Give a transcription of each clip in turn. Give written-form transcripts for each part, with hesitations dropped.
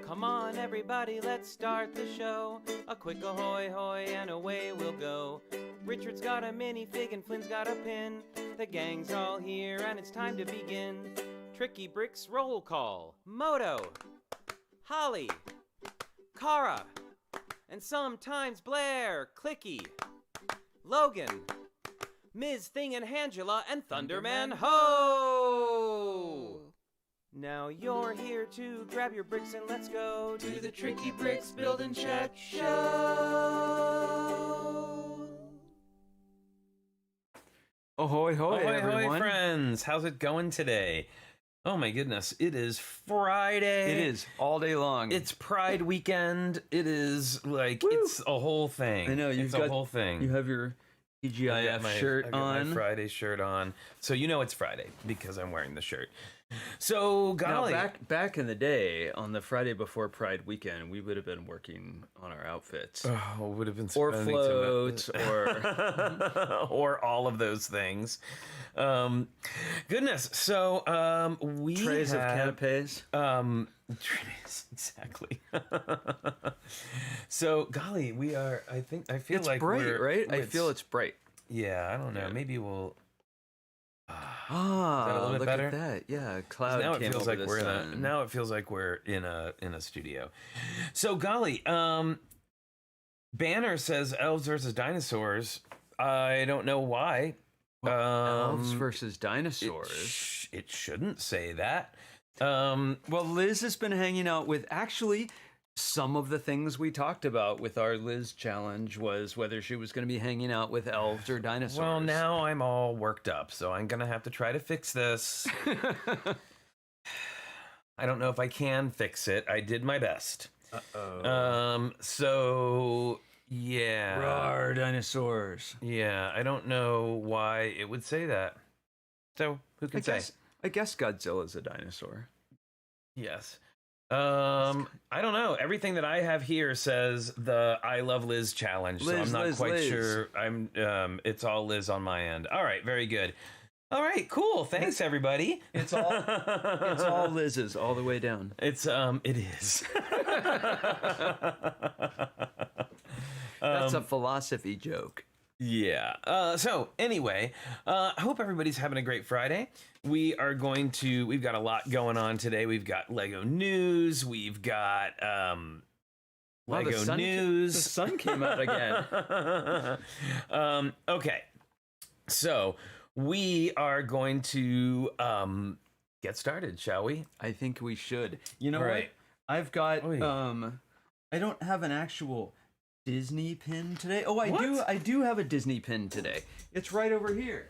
Come on, everybody, let's start the show. A quick ahoy hoy and away we'll go. Richard's got a minifig and Flynn's got a pin. The gang's all here and it's time to begin. TrickyBricks roll call. Moto, Holly, Kara, and sometimes Blair, Clicky, Logan, Ms. Thing and Angela, and Thunderman Ho! Now you're here to grab your bricks and let's go to the TrickyBricks Build and Check Show! Ahoy, hoy, everyone. Ahoy, friends. How's it going today? Oh my goodness, it is Friday. It is all day long. It's Pride weekend. It is like, Woo! It's a whole thing. I know, it's a whole thing. You have your TGIF shirt on. My Friday shirt on. So you know it's Friday because I'm wearing the shirt. So, golly. Now, back in the day, on the Friday before Pride weekend, we would have been working on our outfits. Oh, would have been or floats, or all of those things. Goodness. So, we trays of canapes. Trays, exactly. So, golly, we are. I feel it's like bright, right? I feel it's bright. Yeah, I don't know. Yeah. Maybe we'll. Is that a little bit look better? at that. Yeah, cloud now it came feels over like the sun. now it feels like we're in a studio. So golly, Banner says elves versus dinosaurs. I don't know why. Elves versus dinosaurs. It shouldn't say that. Well, Liz has been hanging out with actually some of the things we talked about with our Liz challenge was whether she was going to be hanging out with elves or dinosaurs. Well, now I'm all worked up, so I'm going to have to try to fix this. I don't know if I can fix it. I did my best. Uh-oh. So, yeah. Roar, dinosaurs. Yeah, I don't know why it would say that. So, who can say? I guess Godzilla's a dinosaur. Yes. I don't know. Everything that I have here says the I Love Liz challenge, so I'm not quite sure. It's all Liz on my end. All right, very good. All right, cool. Thanks, everybody. It's all Liz's all the way down. It is. That's a philosophy joke. Yeah. So anyway, I hope everybody's having a great Friday. We've got a lot going on today. We've got Lego news. We've got Lego news. The sun came out again. Okay. So we are going to get started, shall we? I think we should. You know what? I've got I don't have an actual Disney pin today. Oh, I do have a Disney pin today. It's right over here.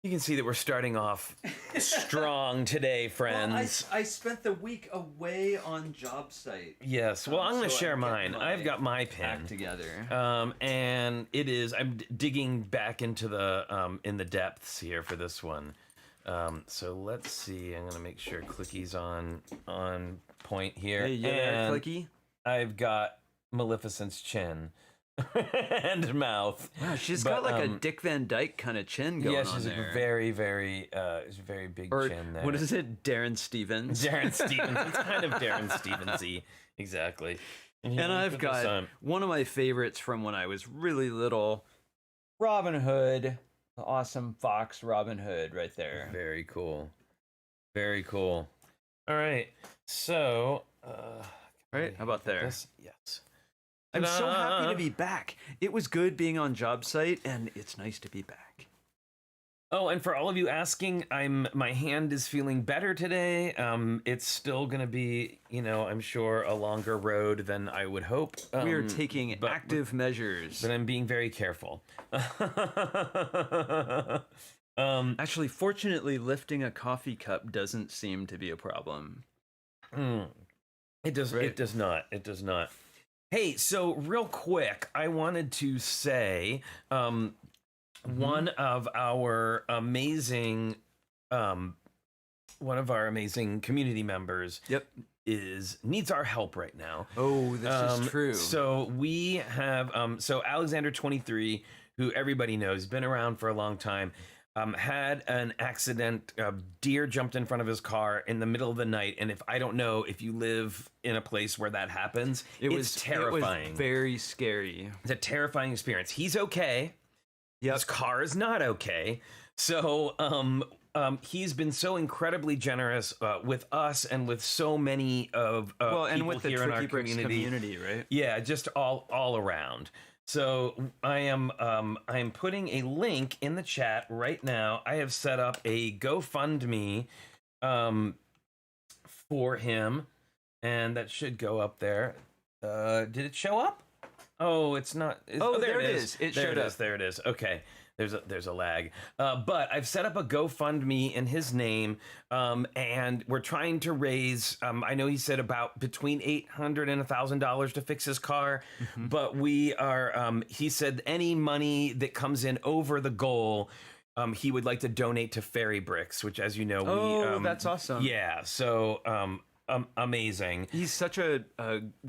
You can see that we're starting off strong today, friends. Well, I spent the week away on job site. Yes. Well, I'm going to share mine. I've got my pin together. And I'm digging back into the in the depths here for this one. So let's see. I'm going to make sure Clicky's on point here. Hey, there, Clicky. I've got Maleficent's chin and mouth. Wow, she's got like a Dick Van Dyke kind of chin going on there. Yeah, she's a very, very, very big chin there. What is it, Darren Stevens? Darren Stevens. It's kind of Darren Stevens-y. Exactly. And I've got one of my favorites from when I was really little, Robin Hood, the awesome fox Robin Hood right there. Very cool. Very cool. All right, so... Right? How about there? Yes. I'm so happy to be back. It was good being on job site, and it's nice to be back. Oh, and for all of you asking, my hand is feeling better today. It's still going to be, I'm sure a longer road than I would hope. We are taking active measures. But I'm being very careful. Actually, fortunately, lifting a coffee cup doesn't seem to be a problem. It does. Right. It does not. It does not. Hey, so real quick, I wanted to say one of our amazing community members needs our help right now. Oh, this is true. So we have Alexander 23, who everybody knows, been around for a long time. had an accident. Deer jumped in front of his car in the middle of the night, and I don't know if you live in a place where that happens, it's terrifying. It was very scary. It's a terrifying experience. He's okay. Yep. His car is not okay. So he's been so incredibly generous with us and with so many of people and with the here in our community, right? Yeah, just all around. So I am putting a link in the chat right now. I have set up a GoFundMe for him, and that should go up there. Did it show up? Oh, it's not. There it is. It showed up. There it is. Okay. There's a lag, but I've set up a GoFundMe in his name, and we're trying to raise. I know he said about between $800 and $1,000 to fix his car, but we are. He said any money that comes in over the goal, he would like to donate to TrickyBricks, which, as you know, that's awesome. Yeah, so amazing. He's such a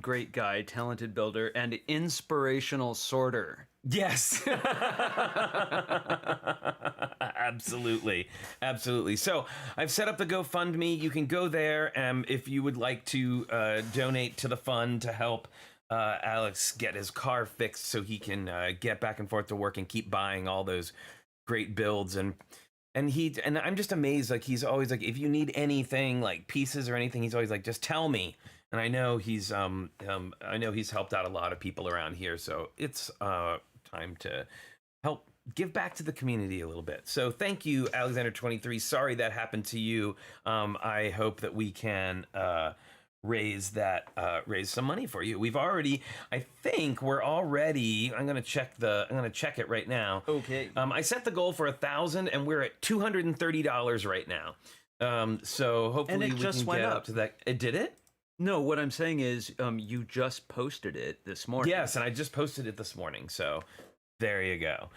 great guy, talented builder, and inspirational sorter. Yes. Absolutely. So I've set up the GoFundMe. You can go there if you would like to donate to the fund to help Alex get his car fixed so he can get back and forth to work and keep buying all those great builds. And I'm just amazed. Like, he's always like, if you need anything, like pieces or anything, he's always like, just tell me. And I know he's helped out a lot of people around here. So it's time to help give back to the community a little bit. So thank you, Alexander23. Sorry that happened to you. I hope that we can raise some money for you. I think we're already. I'm gonna check it right now. Okay. I set the goal for 1,000, and we're at $230 right now. So hopefully we can get up to that. It did it? No, what I'm saying is, you just posted it this morning. Yes, and I just posted it this morning. So there you go.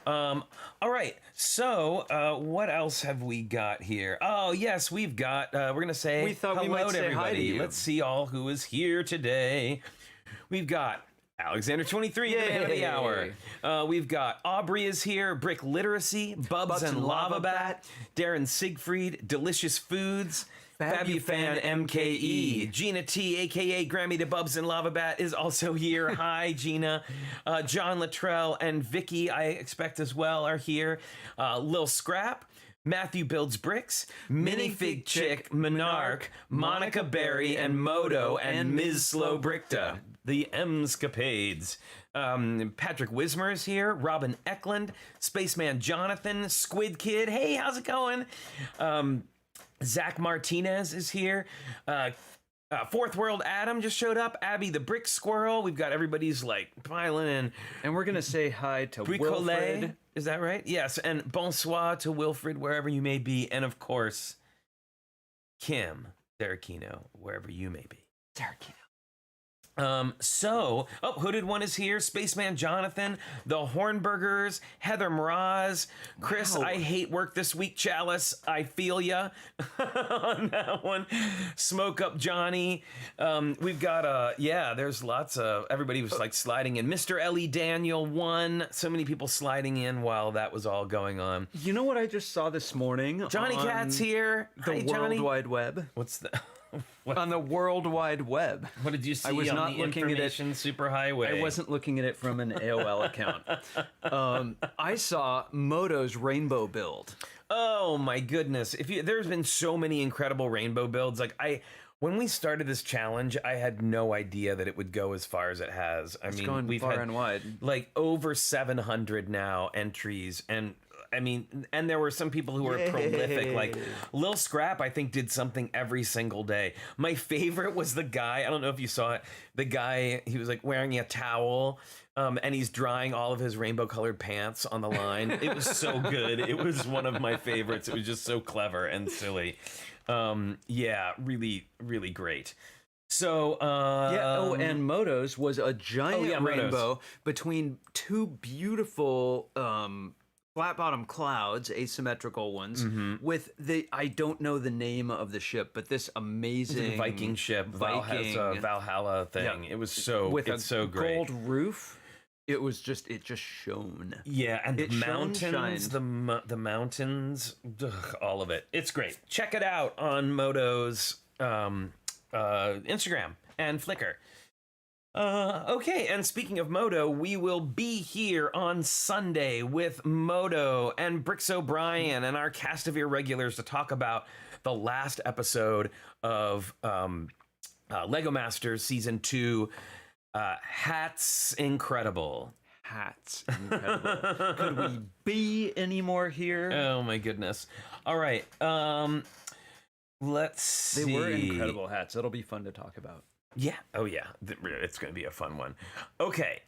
All right. So what else have we got here? Oh, yes, we've got. We're gonna say we thought hello we might to say everybody. hi to you. Let's see all who is here today. We've got Alexander23, the man of the hour. We've got Aubrey is here, Brick Literacy, Bubs and Lava Bat, Darren Siegfried, Delicious Foods, Fabufan MKE, Gina T, aka Grammy to Bubs and Lava Bat, is also here. Hi, Gina. John Luttrell and Vicky, I expect as well, are here. Lil Scrap, Matthew Builds Bricks, Minifig Chick, Monarch, Monica Berry, and Moto, and Ms. Slow Brickta, the Mscapades. Patrick Wismer is here, Robin Eklund, Spaceman Jonathan, Squid Kid, hey, how's it going? Zach Martinez is here. Fourth World Adam just showed up. Abby the Brick Squirrel. We've got everybody's like piling in. And we're going to say hi to Wilfred. Is that right? Yes. And bonsoir to Wilfred, wherever you may be. And of course, Kim Derekino, wherever you may be. Derekino. Hooded One is here, Spaceman Jonathan, the Hornburgers, Heather Mraz, Chris, wow. I hate work this week, Chalice, I feel ya on that one, Smoke Up Johnny, we've got, there's lots of, everybody was like sliding in, Mr. Ellie Daniel 1, so many people sliding in while that was all going on. You know what I just saw this morning? Johnny Cat's here. The World Wide Web. What's the... On the World Wide Web. What did you see? I was on not the looking at it. Superhighway. I wasn't looking at it from an AOL account. I saw Moto's rainbow build. Oh my goodness! There's been so many incredible rainbow builds. Like when we started this challenge, I had no idea that it would go as far as it has. It's going we've far had and wide. Like over 700 now entries, and there were some people who were prolific, like Lil Scrap, I think, did something every single day. My favorite was the guy, I don't know if you saw it, the guy, he was like wearing a towel, and he's drying all of his rainbow colored pants on the line. It was so good. It was one of my favorites. It was just so clever and silly. Really, really great. So, and Moto's was a giant rainbow between two beautiful, flat bottom clouds, asymmetrical ones, with I don't know the name of the ship, but this amazing Viking ship, Valhalla thing. Yeah. It was so, with it's so great. Gold roof. it just shone. Yeah, and it the mountains, the mountains, all of it. It's great. Check it out on Moto's Instagram and Flickr. Okay, and speaking of Moto, we will be here on Sunday with Moto and Bricks O'Brien and our cast of irregulars to talk about the last episode of Lego Masters Season 2, Hats Incredible. Hats Incredible. Could we be any more here? Oh my goodness. All right, let's see. They were incredible hats. It'll be fun to talk about. Yeah. Oh, yeah. It's going to be a fun one. Okay.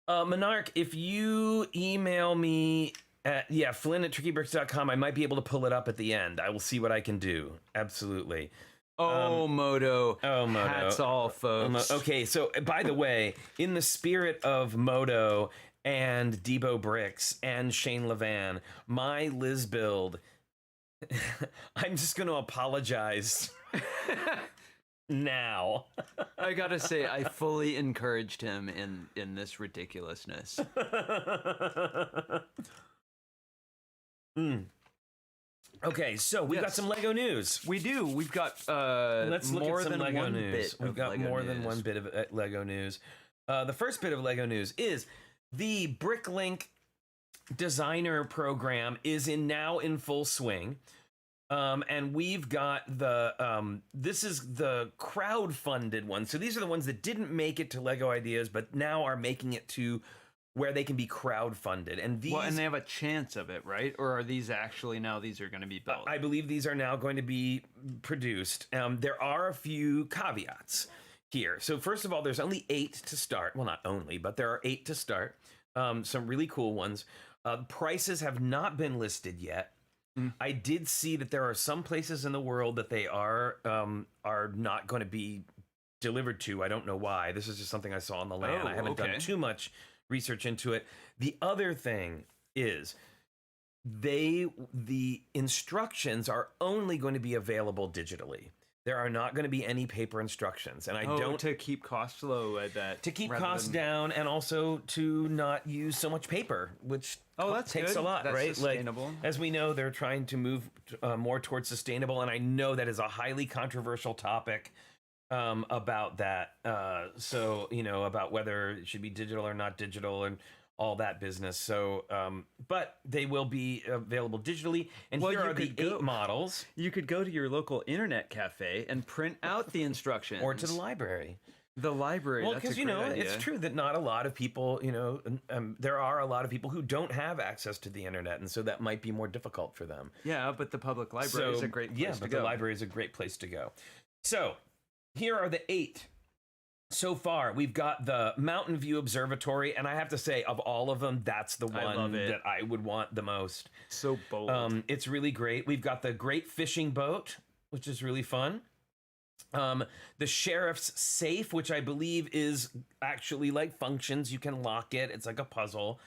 Monarch, if you email me at, Flynn at TrickyBricks.com, I might be able to pull it up at the end. I will see what I can do. Absolutely. Moto. Oh, Moto. Hats all, folks. Okay. So, by the way, in the spirit of Moto and Debo Bricks and Shane Levan, my Liz build, I'm just going to apologize. Now. I gotta say, I fully encouraged him in this ridiculousness. Okay, so we've got some Lego news. We do. We've got Let's look more at some than Lego one news. bit. We've got Lego more news. than one bit of Lego news. The first bit of Lego news is the Bricklink designer program is now in full swing. And we've got the, this is the crowd-funded one. So these are the ones that didn't make it to Lego Ideas, but now are making it to where they can be crowd-funded. And these, and they have a chance of it, right? Or are these actually now these are going to be built? I believe these are now going to be produced. There are a few caveats here. So first of all, there's only 8 to start. Well, not only, but there are 8 to start. Some really cool ones. Prices have not been listed yet. I did see that there are some places in the world that they are not going to be delivered to. I don't know why. This is just something I saw on the land. I haven't done too much research into it. The other thing is the instructions are only going to be available digitally. There are not going to be any paper instructions, and I don't to keep costs low. I bet to keep costs down, and also to not use so much paper, which takes a lot, that's right? Sustainable. Like, as we know, they're trying to move more towards sustainable, and I know that is a highly controversial topic about that. So about whether it should be digital or not digital, and all that business. So, but they will be available digitally. And here are the 8 models. You could go to your local internet cafe and print out the instructions. Or to the library. The library. Well, because, it's true that not a lot of people, there are a lot of people who don't have access to the internet. And so that might be more difficult for them. Yeah, but the public library is a great place to go. The library is a great place to go. So here are the 8. So far, we've got the Mountain View Observatory, and I have to say, of all of them, that's the one that I would want the most. So bold. It's really great. We've got the Great Fishing Boat, which is really fun. The Sheriff's Safe, which I believe is actually like functions. You can lock it. It's like a puzzle.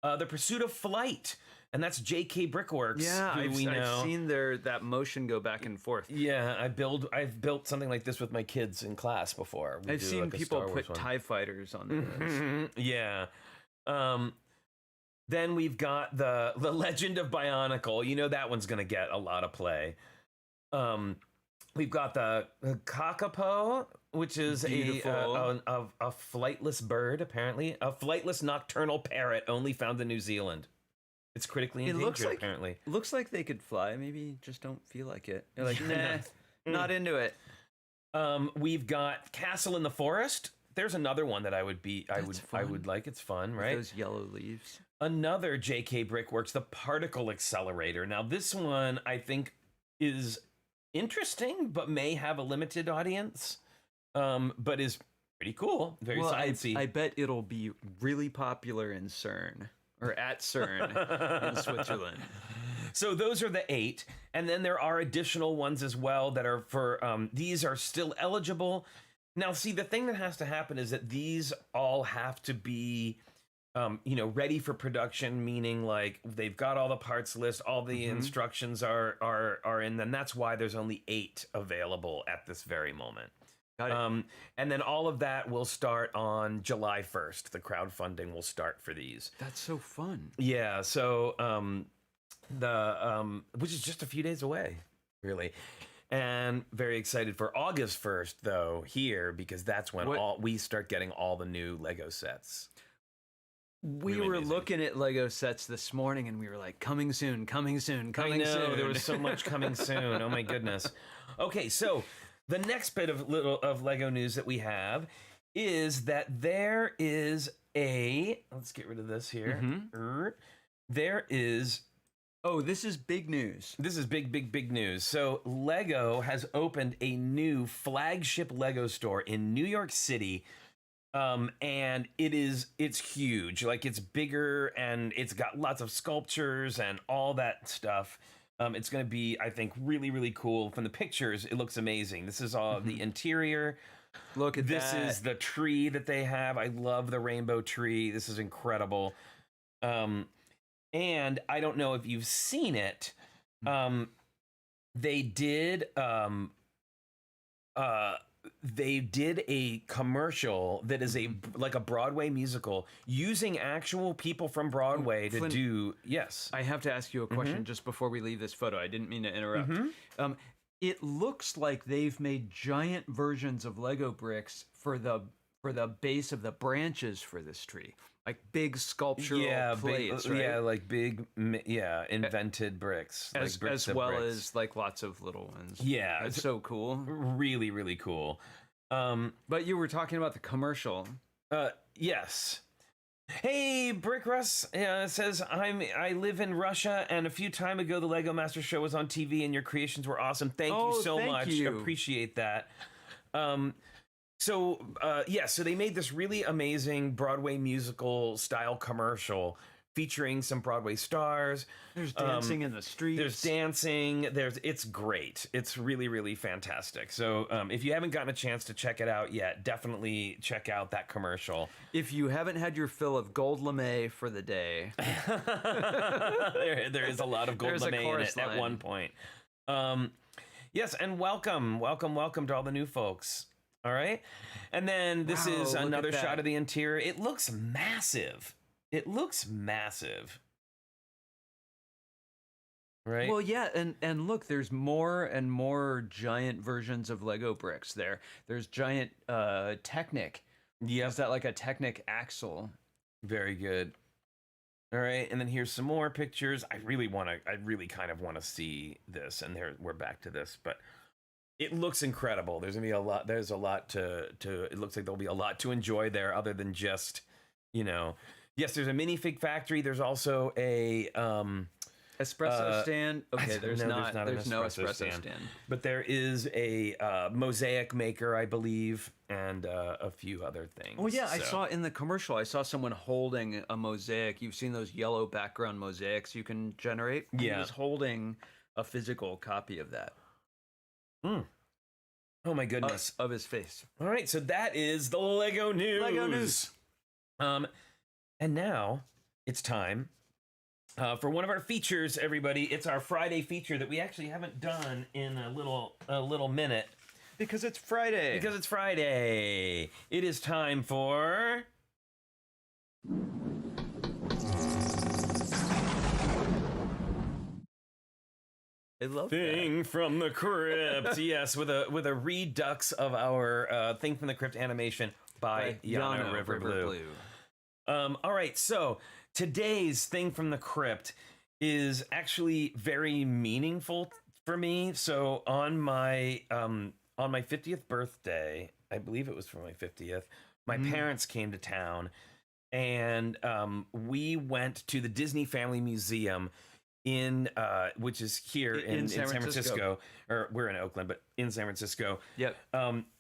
The Pursuit of Flight, and that's J.K. Brickworks. Yeah, I've seen that motion go back and forth. Yeah, I've built something like this with my kids in class before. I've seen people put TIE fighters on this. Yeah. Then we've got the Legend of Bionicle. That one's going to get a lot of play. We've got the Kakapo, which is a flightless bird, apparently. A flightless nocturnal parrot only found in New Zealand. It's critically endangered, apparently. Looks like they could fly. Maybe just don't feel like it. They're like, nah, not into it. We've got Castle in the Forest. There's another one that I would like. It's fun, right? Those yellow leaves. Another J.K. Brickworks, the Particle Accelerator. Now, this one I think is interesting, but may have a limited audience. But is pretty cool. Very sciencey. I bet it'll be really popular in CERN. Or at CERN in Switzerland. So those are the 8. And then there are additional ones as well that are for, these are still eligible. Now, see, the thing that has to happen is that these all have to be, ready for production, meaning like they've got all the parts list, all the instructions are in, and that's why there's only 8 available at this very moment. Got it. And then all of that will start on July 1st. The crowdfunding will start for these. That's so fun. Yeah, so which is just a few days away, really. And very excited for August 1st, though, here, because that's when we start getting all the new Lego sets. We were looking at Lego sets this morning, and we were like, coming soon, coming soon, coming soon. There was so much coming soon. Oh, my goodness. Okay, so the next bit of Lego news that we have is that there is let's get rid of this here. There is... Oh, this is big news. This is big news. So Lego has opened a new flagship Lego store in New York City. And it's huge. Like, it's bigger, and it's got lots of sculptures and all that stuff. It's going to be, I think, really, really cool. From the pictures, it looks amazing. This is all the interior. Look at this. This is the tree that they have. I love the rainbow tree. This is incredible. And I don't know if you've seen it. They did a commercial that is like a Broadway musical using actual people from Broadway to do. Yes. I have to ask you a question just before we leave this photo. I didn't mean to interrupt. It looks like they've made giant versions of Lego bricks for the base of the branches for this tree. Like big sculptural plates, right? Yeah, like big, invented bricks. As well as like lots of little ones. Yeah. It's so cool. Really, really cool. But you were talking about the commercial. Yes. Hey, Brick Russ says, I live in Russia, and a few time ago the Lego Masters show was on TV, and your creations were awesome. Thank you so much. Appreciate that. So they made this really amazing Broadway musical style commercial featuring some Broadway stars. There's dancing in the streets. There's dancing. It's great. It's really, really fantastic. So if you haven't gotten a chance to check it out yet, definitely check out that commercial. If you haven't had your fill of gold lame for the day. there is a lot of gold lame in it at one point. Yes, and welcome to all the new folks. All right. And then this is another shot of the interior. It looks massive. Right? Well, yeah, and look, there's more and more giant versions of Lego bricks there. There's giant Technic. Yeah. Is that like a Technic axle? Very good. All right, and then here's some more pictures. I really kind of want to see this, and we're back to this, but it looks incredible. There's gonna be a lot. There's a lot to. It looks like there'll be a lot to enjoy there, other than just, Yes, there's a minifig factory. There's also a espresso stand. Okay, there's no espresso stand. But there is a mosaic maker, I believe, and a few other things. Oh yeah, I saw in the commercial. I saw someone holding a mosaic. You've seen those yellow background mosaics you can generate. Yeah, he was holding a physical copy of that. Oh my goodness. Of his face. All right, so that is the Lego news. Lego news. And now it's time for one of our features, everybody. It's our Friday feature that we actually haven't done in a little minute. Because it's Friday. It is time for... I love Thing from the Crypt. Yes, with a redux of our Thing from the Crypt animation by Yana River Blue. All right, so today's Thing from the Crypt is actually very meaningful for me. So on my 50th birthday, I believe it was for my 50th, my parents came to town, and we went to the Disney Family Museum which is here in San Francisco, or we're in Oakland, but in San Francisco. Yep.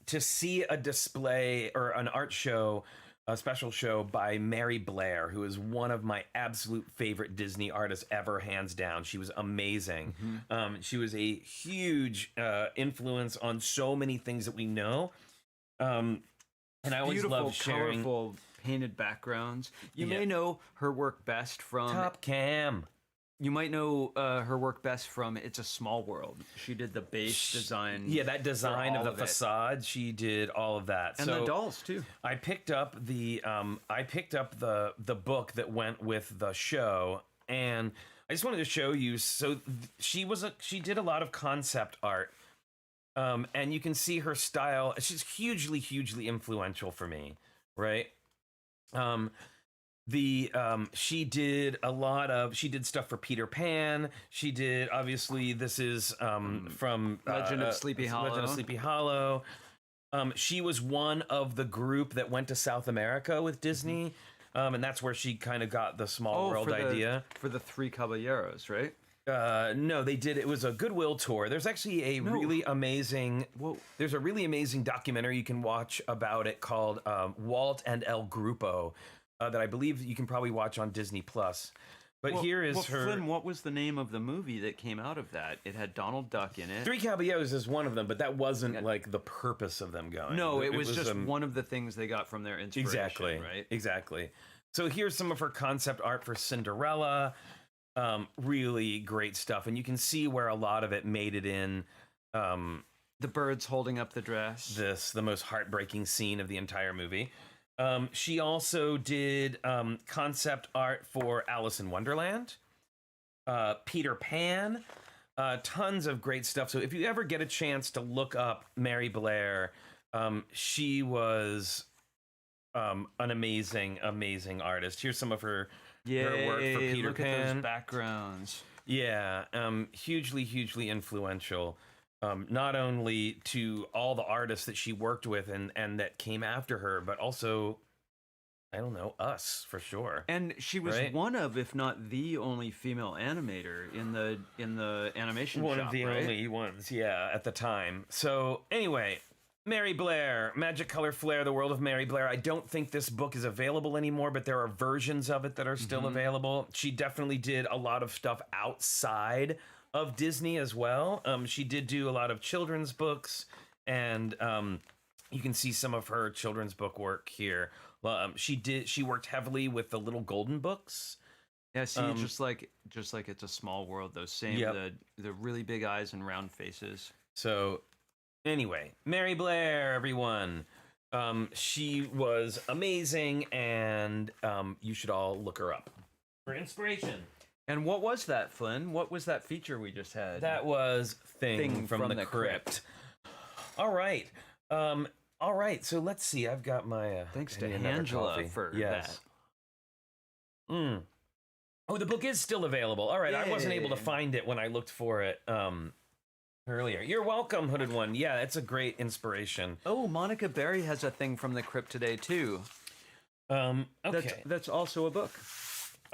To see a display or an art show, a special show by Mary Blair, who is one of my absolute favorite Disney artists ever, hands down. She was amazing. She was a huge influence on so many things that we know. And I always love sharing colorful painted backgrounds. You may know her work best from Top Cam. You might know her work best from It's a Small World. She did the base design. Yeah, that design of the facade. She did all of that. And the dolls too. I picked up the book that went with the show, and I just wanted to show you. So she did a lot of concept art, and you can see her style. She's hugely influential for me, right? She did stuff for Peter Pan. She did, obviously, this is from Legend of Sleepy Hollow. She was one of the group that went to South America with Disney, and that's where she kind of got the small world idea for the Three Caballeros, right? No, they did. It was a Goodwill tour. There's actually really amazing. There's a really amazing documentary you can watch about it called Walt and El Grupo. That I believe you can probably watch on Disney Plus. But here is her. Flynn, what was the name of the movie that came out of that? It had Donald Duck in it. Three Caballeros is one of them, but that wasn't like the purpose of them going. No, it was just one of the things they got from their inspiration. Exactly. Right. Exactly. So here's some of her concept art for Cinderella. Really great stuff, and you can see where a lot of it made it in. The birds holding up the dress. The most heartbreaking scene of the entire movie. She also did concept art for Alice in Wonderland, Peter Pan, tons of great stuff. So if you ever get a chance to look up Mary Blair, she was an amazing artist. Here's some of her work for Peter look Pan. At those backgrounds. Yeah, hugely influential. Not only to all the artists that she worked with and that came after her, but also, I don't know, us for sure. And she was one of, if not the only female animator in the animation one shop, of the only ones, yeah, at the time. So anyway, Mary Blair, Magic Color Flare, The World of Mary Blair. I don't think this book is available anymore, but there are versions of it that are still available. She definitely did a lot of stuff outside of Disney as well. She did do a lot of children's books, and you can see some of her children's book work here. She worked heavily with the Little Golden Books. Yeah, see, just like It's a Small World, those same the really big eyes and round faces. So anyway, Mary Blair, everyone. She was amazing, and you should all look her up for inspiration. And what was that, Flynn? What was that feature we just had? That was Thing from the Crypt. All right. So let's see. I've got my... Thanks to Angela for that. Oh, the book is still available. All right. Yay. I wasn't able to find it when I looked for it earlier. You're welcome, Hooded One. Yeah, it's a great inspiration. Oh, Monica Berry has a Thing from the Crypt today, too. Okay. That's also a book.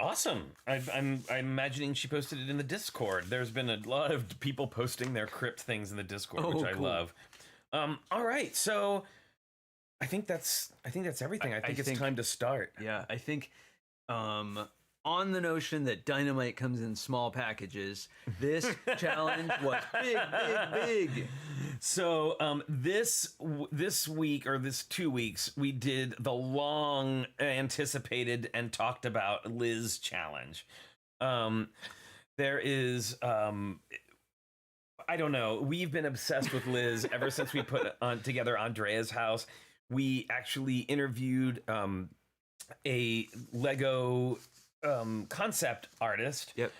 Awesome. I'm imagining she posted it in the Discord. There's been a lot of people posting their Crypt things in the Discord, which I love. All right, so I think that's everything. I think it's time to start. Yeah, I think on the notion that dynamite comes in small packages, this challenge was big. So this week, or this 2 weeks, we did the long anticipated and talked about Liz challenge. There is I don't know. We've been obsessed with Liz ever since we put together Andrea's house. We actually interviewed a Lego concept artist. Yep.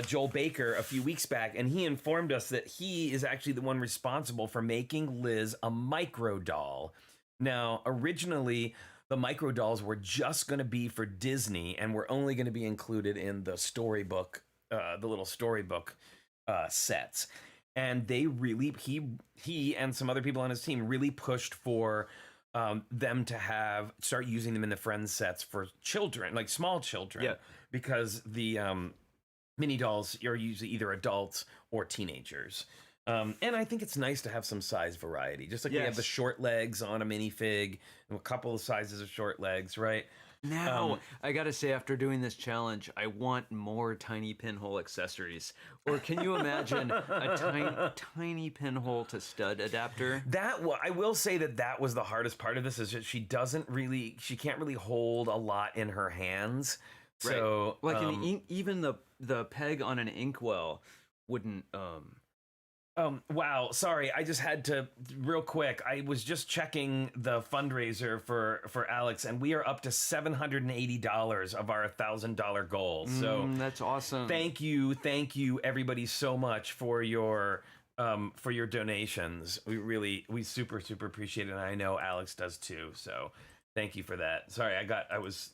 Joel Baker a few weeks back, and he informed us that he is actually the one responsible for making Liz a micro doll. Now, originally, the micro dolls were just going to be for Disney and were only going to be included in the storybook, the little storybook sets. And they really, he and some other people on his team really pushed for them to start using them in the Friends sets for children, like small children, because the mini dolls are usually either adults or teenagers. And I think it's nice to have some size variety. Just like we have the short legs on a minifig, and a couple of sizes of short legs, right? Now, I gotta say, after doing this challenge, I want more tiny pinhole accessories. Or can you imagine a tiny pinhole to stud adapter? I will say that was the hardest part of this, is that she can't really hold a lot in her hands. So like an ink, even the peg on an inkwell wouldn't. Wow, sorry, I just had to real quick. I was just checking the fundraiser for Alex, and we are up to $780 of our $1,000 goal. So that's awesome. Thank you, everybody, so much for your donations. We super appreciate it, and I know Alex does too. So thank you for that. Sorry, I was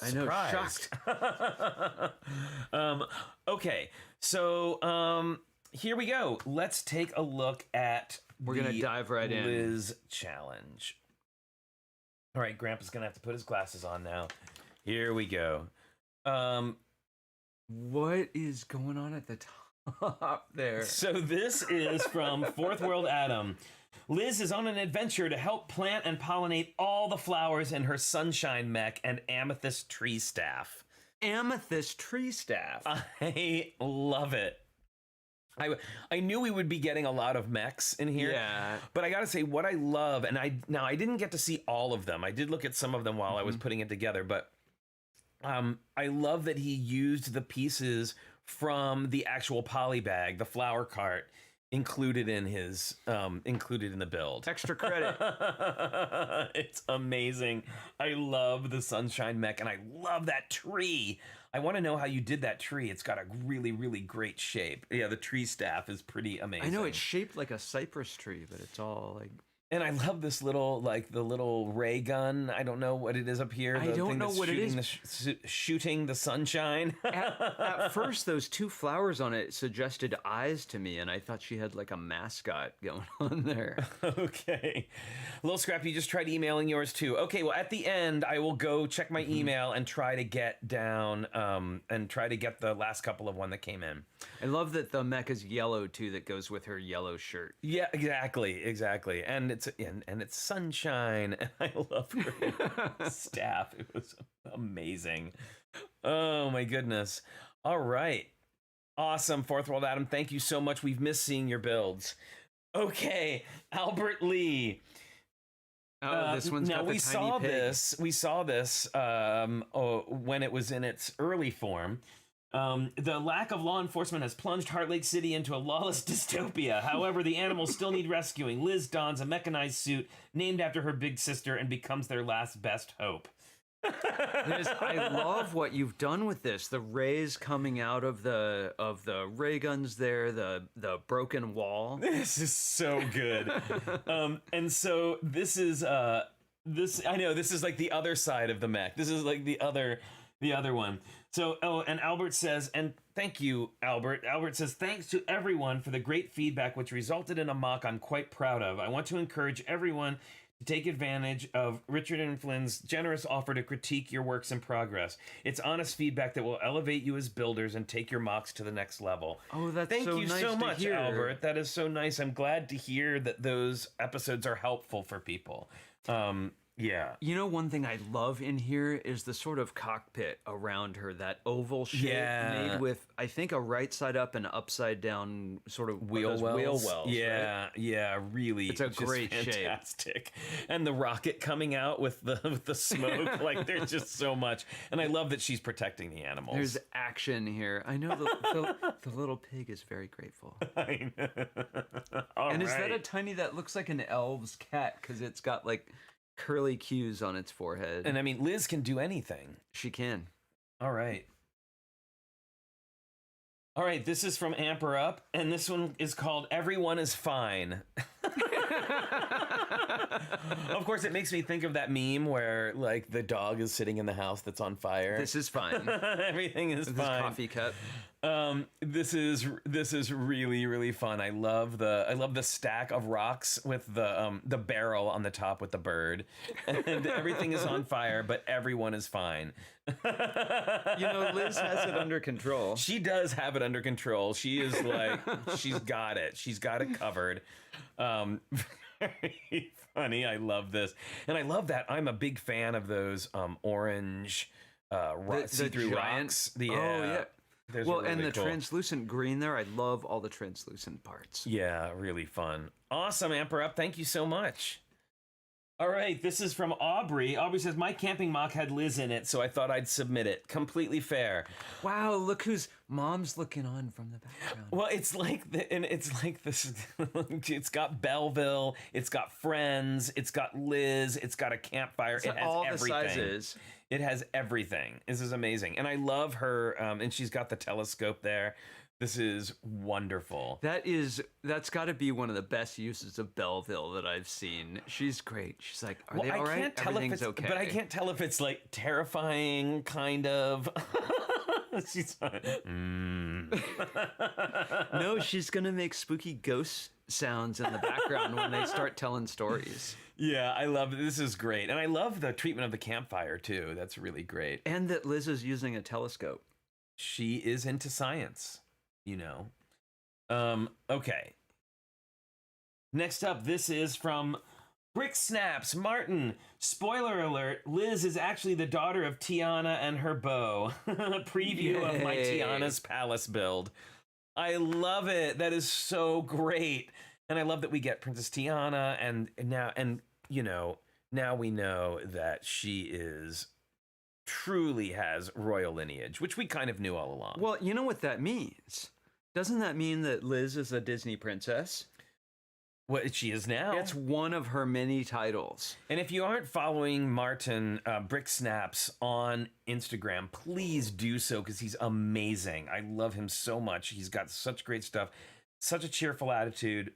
surprised. Shocked. Okay, so here we go. Let's take a look at We're going to dive right in. Liz challenge. All right, Grandpa's going to have to put his glasses on now. Here we go. What is going on at the top there? So this is from Fourth World Adam. Liz is on an adventure to help plant and pollinate all the flowers in her sunshine mech and amethyst tree staff. Amethyst tree staff. I love it. I knew we would be getting a lot of mechs in here. Yeah. But I got to say, what I love, and I didn't get to see all of them. I did look at some of them while I was putting it together, but I love that he used the pieces from the actual poly bag, the flower cart, included in the build. Extra credit. It's amazing. I love the sunshine mech, and I love that tree. I want to know how you did that tree. It's got a really, really great shape. Yeah, the tree staff is pretty amazing. I know it's shaped like a cypress tree, but it's all like... And I love this little, like, the little ray gun. I don't know what it is up here. I don't know what it is. Shooting the sunshine. At first, those two flowers on it suggested eyes to me, and I thought she had, like, a mascot going on there. Okay. Little Scrappy, you just tried emailing yours, too. Okay, well, at the end, I will go check my email and try to get down, and try to get the last couple of one that came in. I love that the mech is yellow, too, that goes with her yellow shirt. Yeah, exactly. And it's sunshine, and I love her staff. It was amazing. Oh my goodness. All right, awesome. Fourth World Adam, thank you so much. We've missed seeing your builds. Okay, Albert Lee. Oh, this one's got the tiny pig. We saw this when it was in its early form. The lack of law enforcement has plunged Heart Lake City into a lawless dystopia. However, the animals still need rescuing. Liz dons a mechanized suit named after her big sister and becomes their last best hope. I love what you've done with this. The rays coming out of the ray guns there, the broken wall. This is so good. And so this is this is like the other side of the mech. This is like the other one. So, and Albert says, and thank you, Albert. Albert says, thanks to everyone for the great feedback, which resulted in a mock I'm quite proud of. I want to encourage everyone to take advantage of Richard and Flynn's generous offer to critique your works in progress. It's honest feedback that will elevate you as builders and take your mocks to the next level. Oh, that's Thank you nice so to much, hear. Albert. That is so nice. I'm glad to hear that those episodes are helpful for people. Yeah. You know, one thing I love in here is the sort of cockpit around her, that oval shape made with, I think, a right side up and upside down sort of wheel wells. Yeah, right? Yeah, really. It's a great fantastic. Shape. And the rocket coming out with the smoke, like there's just so much. And I love that she's protecting the animals. There's action here. I know the little pig is very grateful. I know. And is that a tiny, that looks like an elf's cat because it's got like curly cues on its forehead. And I mean, Liz can do anything. She can. All right. All right, this is from Amp Her Up, and this one is called Everyone is Fine. Of course, it makes me think of that meme where, like, the dog is sitting in the house that's on fire. This is fine. Everything is fine. This coffee cup. This is really, really fun. I love the stack of rocks with the barrel on the top with the bird, and everything is on fire, but everyone is fine. You know, Liz has it under control. She does have it under control. She is like, she's got it. She's got it covered. Very funny. I love this, and I love that. I'm a big fan of those orange see-through rocks. Oh yeah. Well, really and the cool translucent green there, I love all the translucent parts. Yeah, really fun. Awesome, Amp Her Up. Thank you so much. All right, this is from Aubrey. Aubrey says, my camping mock had Liz in it, so I thought I'd submit it. Completely fair. Wow, look whose mom's looking on from the background. Well, it's like this. It's got Belleville, it's got Friends, it's got Liz, it's got a campfire. It has all everything. the sizes. It has everything. This is amazing, and I love her. And she's got the telescope there. This is wonderful. That's got to be one of the best uses of Belleville that I've seen. She's great. She's like, are they all right? Can't tell Everything's if it's, okay. But I can't tell if it's like terrifying, kind of. She's No, she's gonna make spooky ghost sounds in the background when they start telling stories. Yeah, I love it. This is great, and I love the treatment of the campfire too. That's really great. And that Liz is using a telescope. She is into science. Okay. Next up, this is from Brick Snaps Martin. Spoiler alert, Liz is actually the daughter of Tiana and her beau. Preview of my Tiana's Palace build. I love it. That is so great. And I love that we get Princess Tiana now we know that she truly has royal lineage, which we kind of knew all along. Well, you know what that means? Doesn't that mean that Liz is a Disney princess? What she is now. It's one of her many titles. And if you aren't following Martin Brick Snaps on Instagram, please do so, because he's amazing. I love him so much. He's got such great stuff, such a cheerful attitude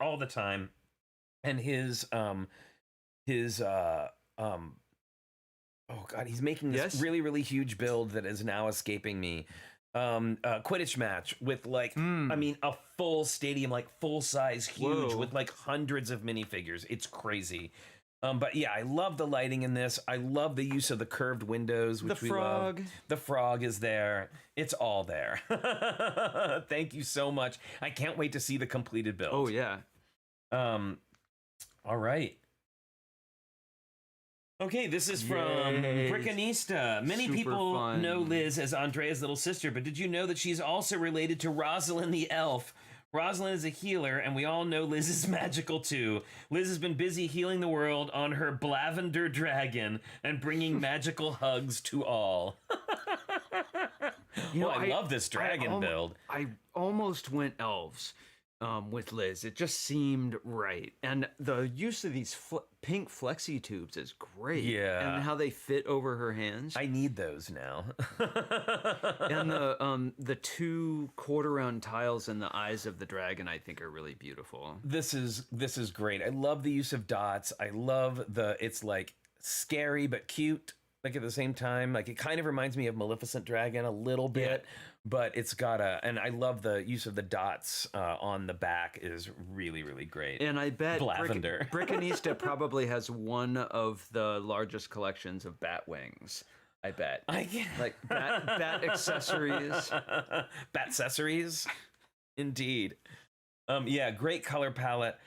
all the time. And he's making this really, really huge build that is now escaping me. Quidditch match with a full stadium, like full size, huge. Whoa. With like hundreds of minifigures. It's crazy. But yeah, I love the lighting in this. I love the use of the curved windows, which we love. The frog is there. It's all there. Thank you so much. I can't wait to see the completed build. Oh yeah. All right. Okay, this is from Brickanista. Many people know Liz as Andrea's little sister, but did you know that she's also related to Rosalind the elf? Rosalind is a healer, and we all know Liz is magical too. Liz has been busy healing the world on her Blavender dragon and bringing magical hugs to all. I love this dragon build. I almost went elves. With Liz, it just seemed right, and the use of these pink flexi tubes is great. Yeah, and how they fit over her hands. I need those now. And the 2 quarter-round tiles in the eyes of the dragon, I think, are really beautiful. This is great. I love the use of dots. I love it's like scary but cute. Like at the same time, like it kind of reminds me of Maleficent Dragon a little bit, but it's got and I love the use of the dots on the back is really, really great. And I bet Lavender. Brickanista probably has one of the largest collections of bat wings. I bet. Like bat accessories. Bat accessories, indeed. Yeah, great color palette.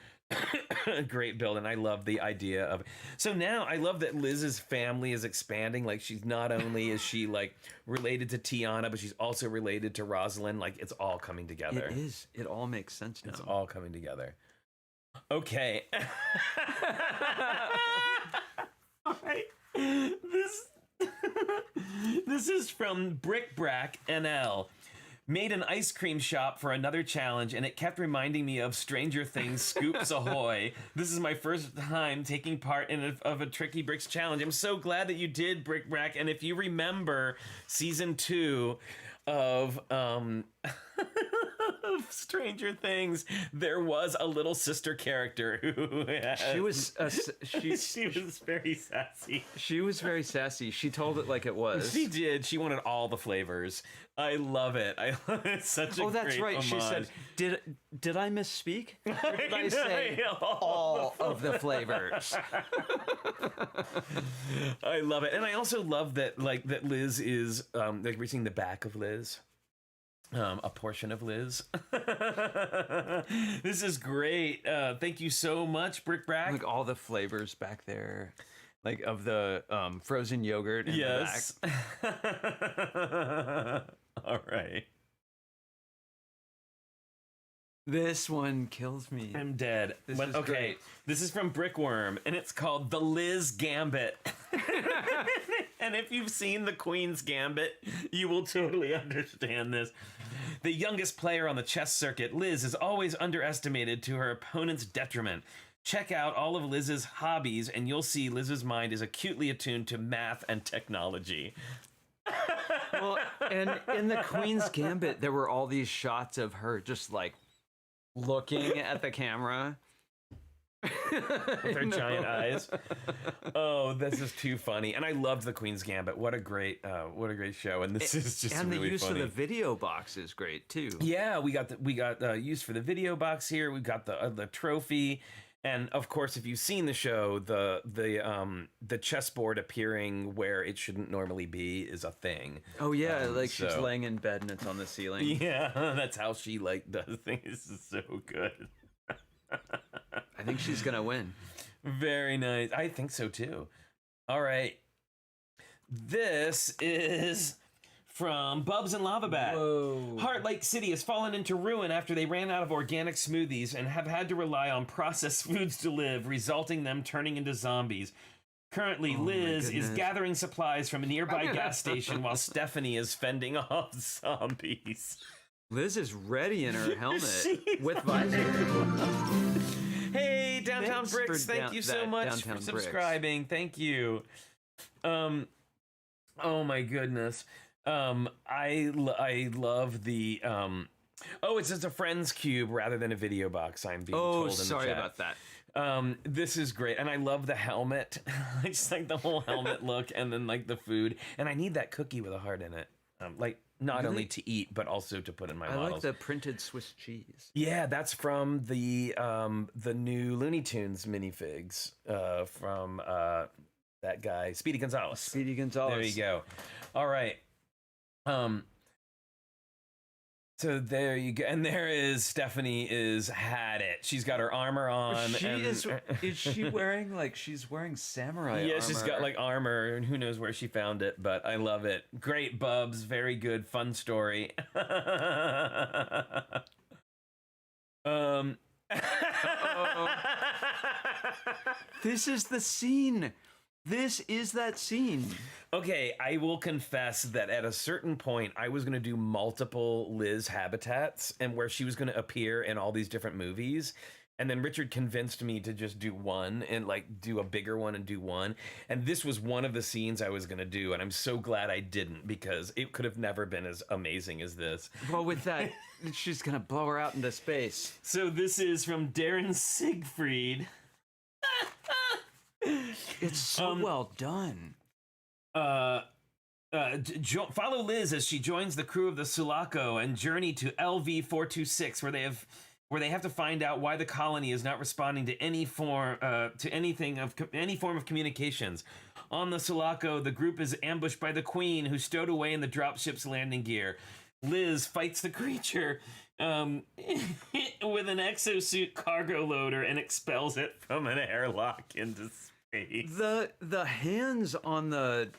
Great build, and I love the idea of. So now I love that Liz's family is expanding. Like she's not only is she like related to Tiana, but she's also related to Rosalind. Like it's all coming together. It is. It all makes sense now. It's all coming together. Okay. All right. This is from Brickbrack NL. Made an ice cream shop for another challenge, and it kept reminding me of Stranger Things Scoops Ahoy. This is my first time taking part in a TrickyBricks challenge. I'm so glad that you did, Brickbrack. And if you remember season 2 of Stranger Things, there was a little sister character who she was very sassy. She was very sassy. She told it like it was. She did. She wanted all the flavors. I love it. It's such a that's great right. homage. She said, "Did I misspeak? Or did I say all of the flavors?" I love it, and I also love that that Liz is like we're seeing the back of Liz. A portion of Liz. This is great. Thank you so much, Brickbrack. Like all the flavors back there, like of the frozen yogurt in the back. All right. This one kills me. I'm dead. Okay, great. This is from Brickworm, and it's called The Liz Gambit. And if you've seen The Queen's Gambit, you will totally understand this. The youngest player on the chess circuit, Liz is always underestimated to her opponent's detriment. Check out all of Liz's hobbies, and you'll see Liz's mind is acutely attuned to math and technology. Well, and in the Queen's Gambit, there were all these shots of her just like looking at the camera with her giant eyes. Oh, this is too funny. And I loved the Queen's Gambit. What a great show. And this is just and really the use funny. of the video box is great too. Yeah, we got use for the video box here. We've got the trophy. And of course, if you've seen the show, the chessboard appearing where it shouldn't normally be is a thing. Oh yeah, she's laying in bed and it's on the ceiling. Yeah, that's how she does things. This is so good. I think she's gonna win. Very nice. I think so too. All right, this is from Bubs and Lava Bat. Whoa. Heart Lake City has fallen into ruin after they ran out of organic smoothies and have had to rely on processed foods to live, resulting them turning into zombies. Currently, Liz is gathering supplies from a nearby gas station while Stephanie is fending off zombies. Liz is ready in her helmet with visor. Hey, Downtown Bricks, thank you so much for subscribing. Thank you. Oh my goodness. I love the it's just a friend's cube rather than a video box. I'm being told in the chat. Sorry about that. This is great, and I love the helmet. I just like the whole helmet look, and then like the food, and I need that cookie with a heart in it. Not only to eat but also to put in my models. I like the printed Swiss cheese. Yeah, that's from the new Looney Tunes minifigs from that guy Speedy Gonzalez. Speedy Gonzalez. There you go. All right. So there you go, and there is Stephanie is had it. She's got her armor on. Is she wearing she's wearing samurai armor? Yeah, she's got armor, and who knows where she found it, but I love it. Great, Bubs, very good, fun story. This is the scene. This is that scene. Okay, I will confess that at a certain point, I was going to do multiple Liz habitats and where she was going to appear in all these different movies. And then Richard convinced me to just do one and do a bigger one and do one. And this was one of the scenes I was going to do. And I'm so glad I didn't, because it could have never been as amazing as this. Well, with that, she's going to blow her out into space. So this is from Darren Siegfried. It's so well done. Follow Liz as she joins the crew of the Sulaco and journey to LV-426, where they have to find out why the colony is not responding to any form of communications. On the Sulaco, the group is ambushed by the Queen, who stowed away in the dropship's landing gear. Liz fights the creature with an exosuit cargo loader and expels it from an airlock into space. The hands on the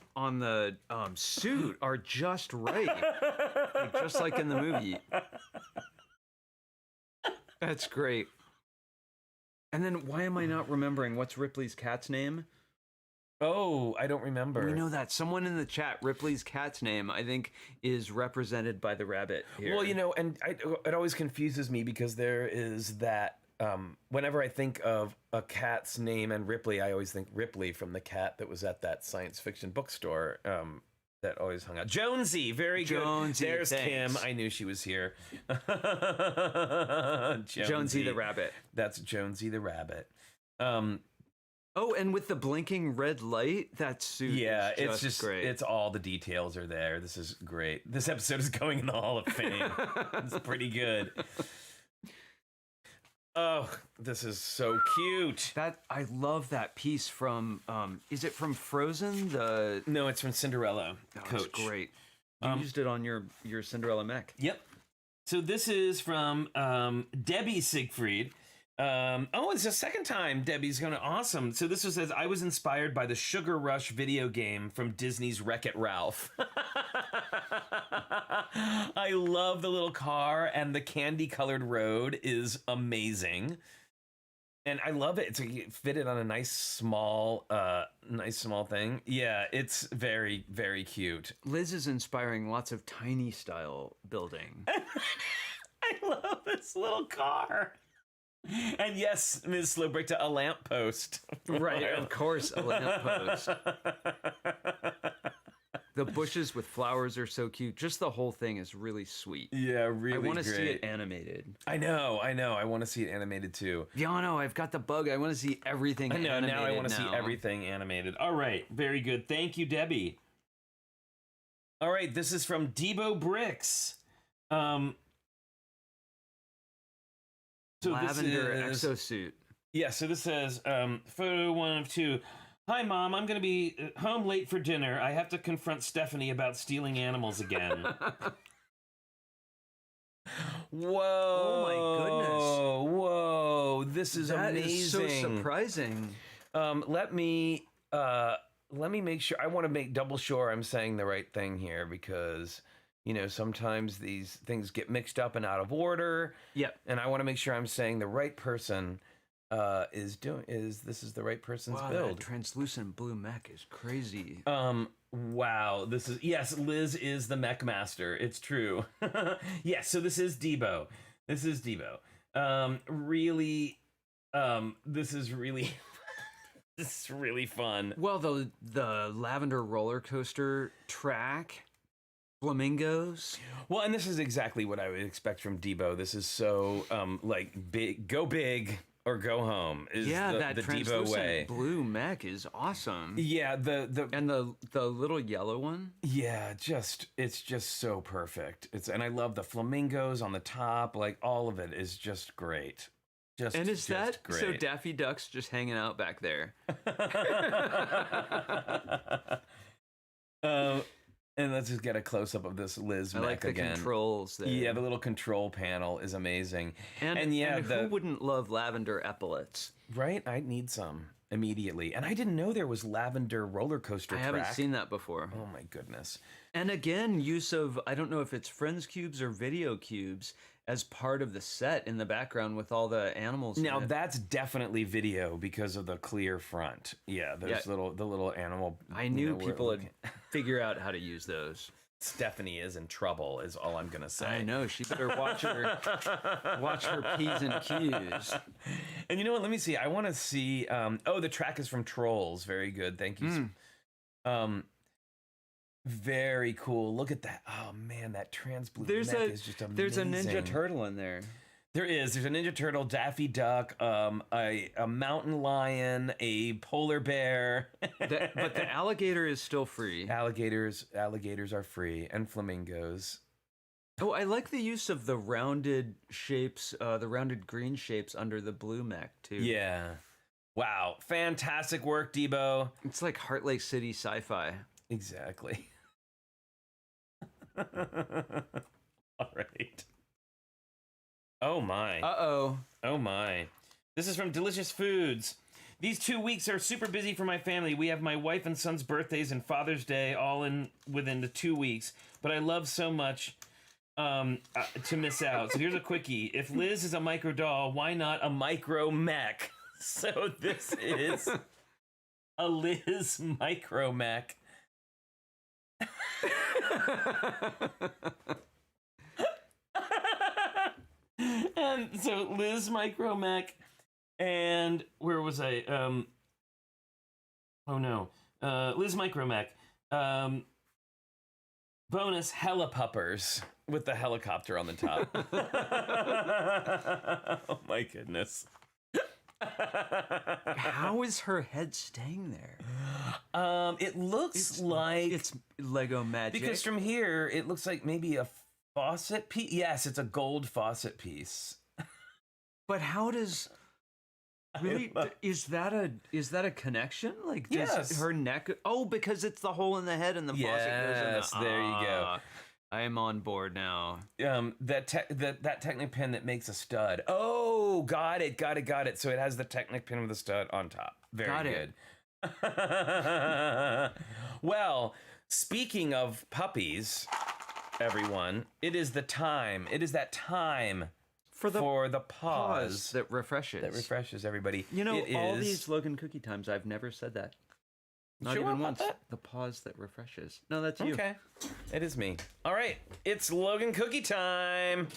suit are just right, just like in the movie. That's great. And then why am I not remembering what's Ripley's cat's name? Oh, I don't remember. We know that. Someone in the chat, Ripley's cat's name, I think, is represented by the rabbit here. Well, and it always confuses me because there is that. Whenever I think of a cat's name and Ripley, I always think Ripley from the cat that was at that science fiction bookstore that always hung out. Jonesy, very good. Jonesy, there's thanks. Kim. I knew she was here. Jonesy the rabbit. That's Jonesy the rabbit. Oh, and with the blinking red light, that suit is just great. It's all the details are there. This is great. This episode is going in the Hall of Fame. It's pretty good. Oh, this is so cute. I love that piece from. Is it from Frozen? No, it's from Cinderella. Coach. It's great. You used it on your Cinderella mech. Yep. So this is from Debbie Siegfried. Oh, it's the second time Debbie's gonna. Awesome. So this says, I was inspired by the Sugar Rush video game from Disney's Wreck-It Ralph. I love the little car, and the candy-colored road is amazing. And I love it. It's fitted on a nice small thing. Yeah, it's very, very cute. Liz is inspiring lots of tiny style building. I love this little car. And yes, Ms. Slowbrick, a lamppost. Right, of course, a lamppost. The bushes with flowers are so cute. Just the whole thing is really sweet. Yeah, really great. I want to see it animated. I know. I want to see it animated too. Yeah, no, I've got the bug. I want to see everything animated. Now I want to see everything animated. All right, very good. Thank you, Debbie. All right, this is from TrickyBricks. So Lavender exosuit. Yeah, so this says, photo 1 of 2. Hi, Mom. I'm going to be home late for dinner. I have to confront Stephanie about stealing animals again. Whoa. Oh, my goodness. Whoa. This is amazing. That is so surprising. Let me make sure. I want to make double sure I'm saying the right thing here because, you know, sometimes these things get mixed up and out of order. Yep. And I want to make sure I'm saying the right person. This is the right person's build. That translucent blue mech is crazy. Wow, yes, Liz is the mech master. It's true. Yes, so this is Debo. This is really fun. Well, the lavender roller coaster track, flamingos. Well, and this is exactly what I would expect from Debo. This is so like big, go big or go home. Is that the translucent Debo way. Blue mech is awesome. Yeah, and the little yellow one. Yeah, it's just so perfect. And I love the flamingos on the top. Like all of it is just great. Is that great. So Daffy Duck's just hanging out back there? And let's just get a close-up of this Liz mech like the again. Controls there. Yeah, the little control panel is amazing. And who wouldn't love lavender epaulets? Right? I need some immediately. And I didn't know there was lavender roller coaster track. I haven't seen that before. Oh my goodness. And again, use of, I don't know if it's Friends cubes or video cubes as part of the set in the background with all the animals. Now that's definitely video because of the clear front. Yeah, there's the little animal. I knew people would figure out how to use those. Stephanie is in trouble, is all I'm gonna say. I know, she better watch her P's and Q's. And you know what? Let me see. I want to see. The track is from Trolls. Very good. Thank you. Very cool. Look at that. Oh man, that trans blue mech is just amazing. There's a Ninja Turtle in there. There's a Ninja Turtle, Daffy Duck, a mountain lion, a polar bear. But the alligator is still free. Alligators are free, and flamingos. Oh, I like the use of the rounded shapes, the rounded green shapes under the blue mech too. Yeah. Wow. Fantastic work, Debo. It's like Heart Lake City sci-fi. Exactly. All right. Oh my. Uh-oh. Oh my. This is from Delicious Foods. These 2 weeks are super busy for my family. We have my wife and son's birthdays and Father's Day all within the 2 weeks. But I love so much to miss out. So here's a quickie. If Liz is a micro doll, why not a micro mech? So this is a Liz micro mech. And so Liz micro mech, and where was I? Liz micro mech. Bonus helipuppers with the helicopter on the top. Oh my goodness. How is her head staying there? It looks like it's Lego magic. Because from here, it looks like maybe a faucet piece. Yes, it's a gold faucet piece. But how does really is that a connection? Like does her neck? Oh, because it's the hole in the head and the faucet goes in the. There you go. I am on board now. That Technic pin that makes a stud. Oh, got it. So it has the Technic pin with a stud on top. Very good. Well, speaking of puppies, everyone, it is that time for the pause that refreshes. That refreshes everybody. You know, all these Logan cookie times, I've never said that. Not even once. The pause that refreshes. No, that's you. Okay. It is me. All right. It's Logan cookie time.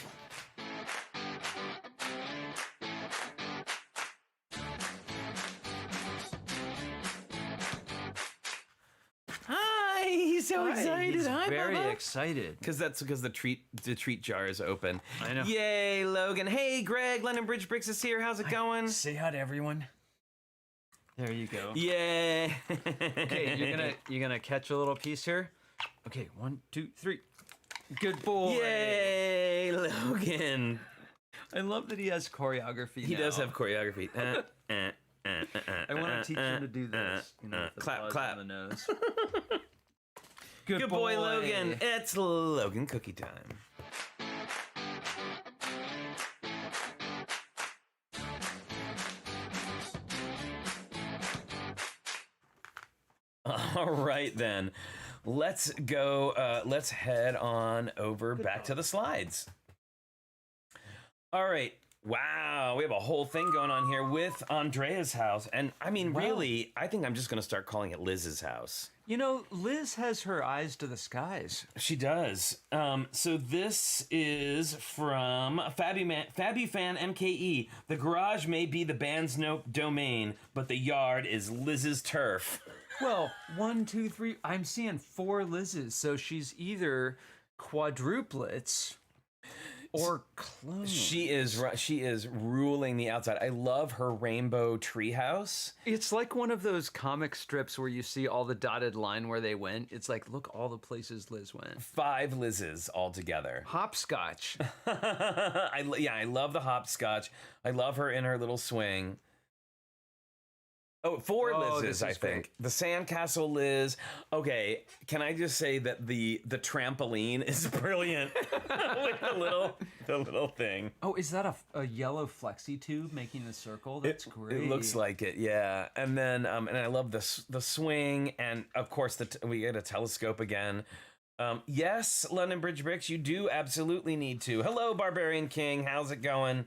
Hi. He's so excited. He's Hi, very Bubba. excited. Because the treat jar is open. I know. Yay, Logan. Hey, Greg. London Bricks is here. How's it going? Say hi to everyone. There you go. Yay. Okay, you're gonna catch a little piece here. Okay, 1, 2, 3. Good boy. Yay, Logan. I love that he has choreography. He does have choreography. I want to teach him to do this. You know, clap on the nose. Good boy, Logan. It's Logan cookie time. All right, then. Let's go. Let's head on over back to the slides. All right. Wow. We have a whole thing going on here with Andrea's house. And I mean, really, I think I'm just going to start calling it Liz's house. You know, Liz has her eyes to the skies. She does. So this is from Fabby Fan MKE. The garage may be the band's domain, but the yard is Liz's turf. Well, 1, 2, 3. I'm seeing 4 Liz's, so she's either quadruplets or clones. She is ruling the outside. I love her rainbow treehouse. It's like one of those comic strips where you see all the dotted line where they went. It's like, look, all the places Liz went. 5 Liz's altogether. Hopscotch. I love the hopscotch. I love her in her little swing. Oh, 4 Liz's, I think. Great. The sandcastle Liz. Okay, can I just say that the trampoline is brilliant with the little thing. Oh, is that a yellow flexi tube making the circle? That's great. It looks like it, yeah. And then and I love the swing, and of course we get a telescope again. Yes, London Bricks, you do absolutely need to. Hello, Barbarian King. How's it going?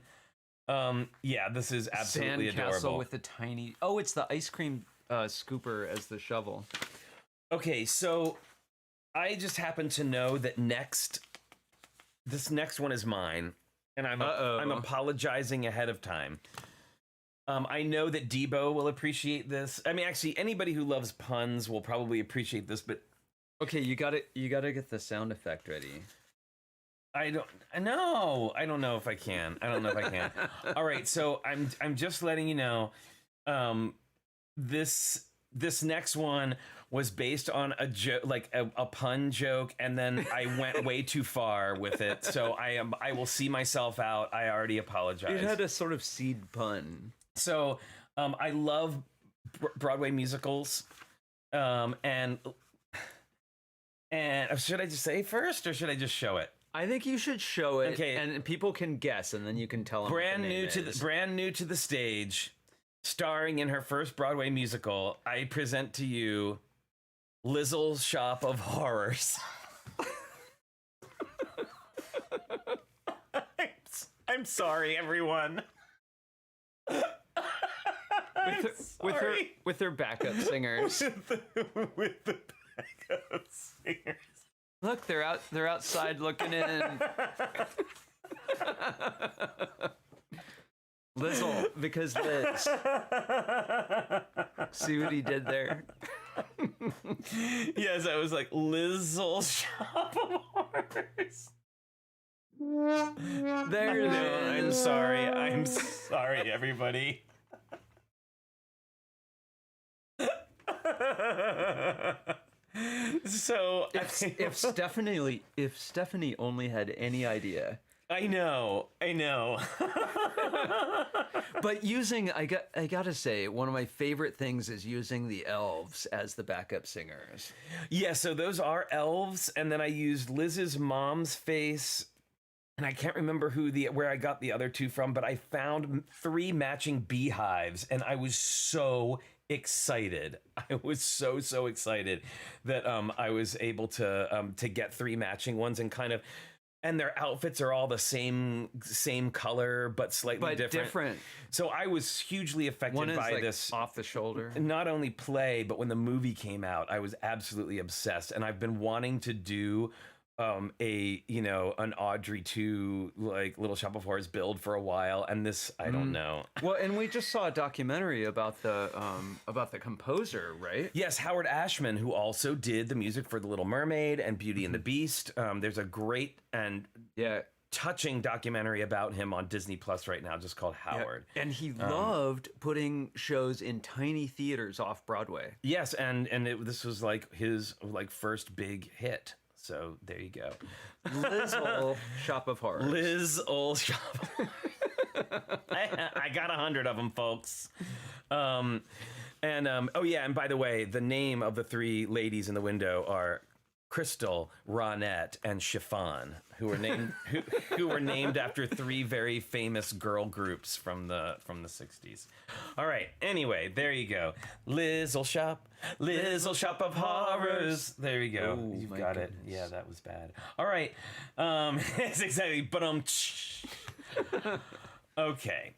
Yeah, this is absolutely adorable. With the tiny... Oh, it's the ice cream scooper as the shovel. Okay, so I just happen to know that this next one is mine, and I'm apologizing ahead of time. I know that Debo will appreciate this. I mean, actually, anybody who loves puns will probably appreciate this, but... Okay, you gotta get the sound effect ready. I don't know if I can. All right, so I'm just letting you know, this next one was based on a joke, like a pun joke, and then I went way too far with it. So I will see myself out. I already apologize. It had a sort of seed pun. So I love Broadway musicals, and should I just say first, or should I just show it? I think you should show it, okay, and people can guess, and then you can tell them. Brand new to the stage, starring in her first Broadway musical, I present to you Lizzle's Shop of Horrors. I'm sorry, everyone. With her backup singers. with the backup singers. Look, they're outside looking in. Lizzle, because Liz. See what he did there? Yes, I was like, Lizzle Shop of Horrors. There it is. I'm sorry, everybody. So if Stephanie only had any idea I know. But I gotta say, one of my favorite things is using the elves as the backup singers. Yeah, so those are elves, and then I used Liz's mom's face, and I can't remember where I got the other two from, but I found 3 matching beehives, and I was so excited. I was so excited that I was able to get 3 matching ones and their outfits are all the same color but slightly different. So I was hugely affected by this off the shoulder. Not only play, but when the movie came out, I was absolutely obsessed, and I've been wanting to do an Audrey 2 like Little Shop of Horrors build for a while, and this I don't know. Well, and we just saw a documentary about the composer, right? Yes, Howard Ashman, who also did the music for The Little Mermaid and Beauty and the Beast. There's a great and touching documentary about him on Disney Plus right now, just called Howard. Yeah. And he loved putting shows in tiny theaters off Broadway. Yes, and this was like his first big hit. So there you go. Liz Ol Shop of Horrors. Liz Ol Shop. I got 100 of them, folks. And by the way, the name of the 3 ladies in the window are Crystal, Ronette, and Chiffon, who were named after 3 very famous girl groups from the 60s. All right. Anyway, there you go. Lizzle shop of horrors. There you go. Oh, you've got it. Yeah, that was bad. All right. It's exactly. But okay.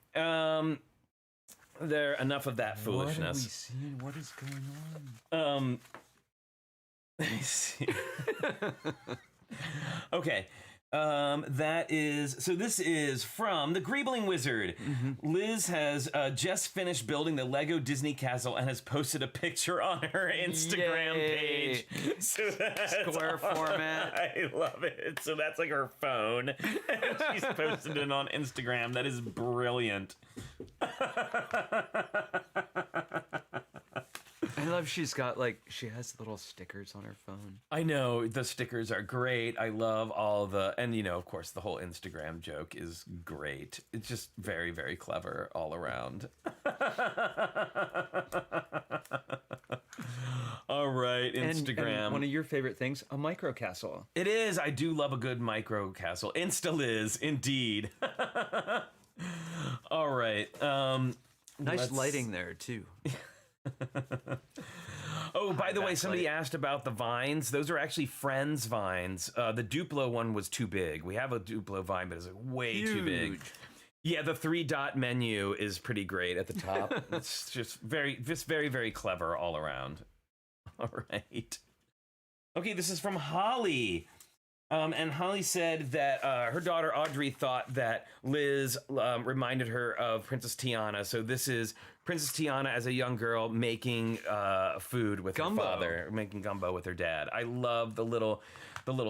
There. Enough of that foolishness. What are we seeing? What is going on? Let me see. Okay. This is from the Greebling Wizard. Mm-hmm. Liz has just finished building the Lego Disney Castle and has posted a picture on her Instagram page. So Square format. I love it. So that's like her phone. And she's posted it on Instagram. That is brilliant. I love she has little stickers on her phone. I know, the stickers are great. I love all and of course the whole Instagram joke is great. It's just very, very clever all around. All right, Instagram. And one of your favorite things, a micro castle. It is. I do love a good micro castle. Insta-Liz, indeed. All right. Nice lighting there too. Oh, by the way, somebody asked about the vines. Those are actually Friends vines. The Duplo one was too big. We have a Duplo vine, but it's way too big. Yeah, the 3-dot menu is pretty great at the top. It's just very, very clever all around. All right. Okay, this is from Holly. And Holly said that her daughter Audrey thought that Liz reminded her of Princess Tiana. So this is Princess Tiana as a young girl making food with her father, making gumbo with her dad. I love the little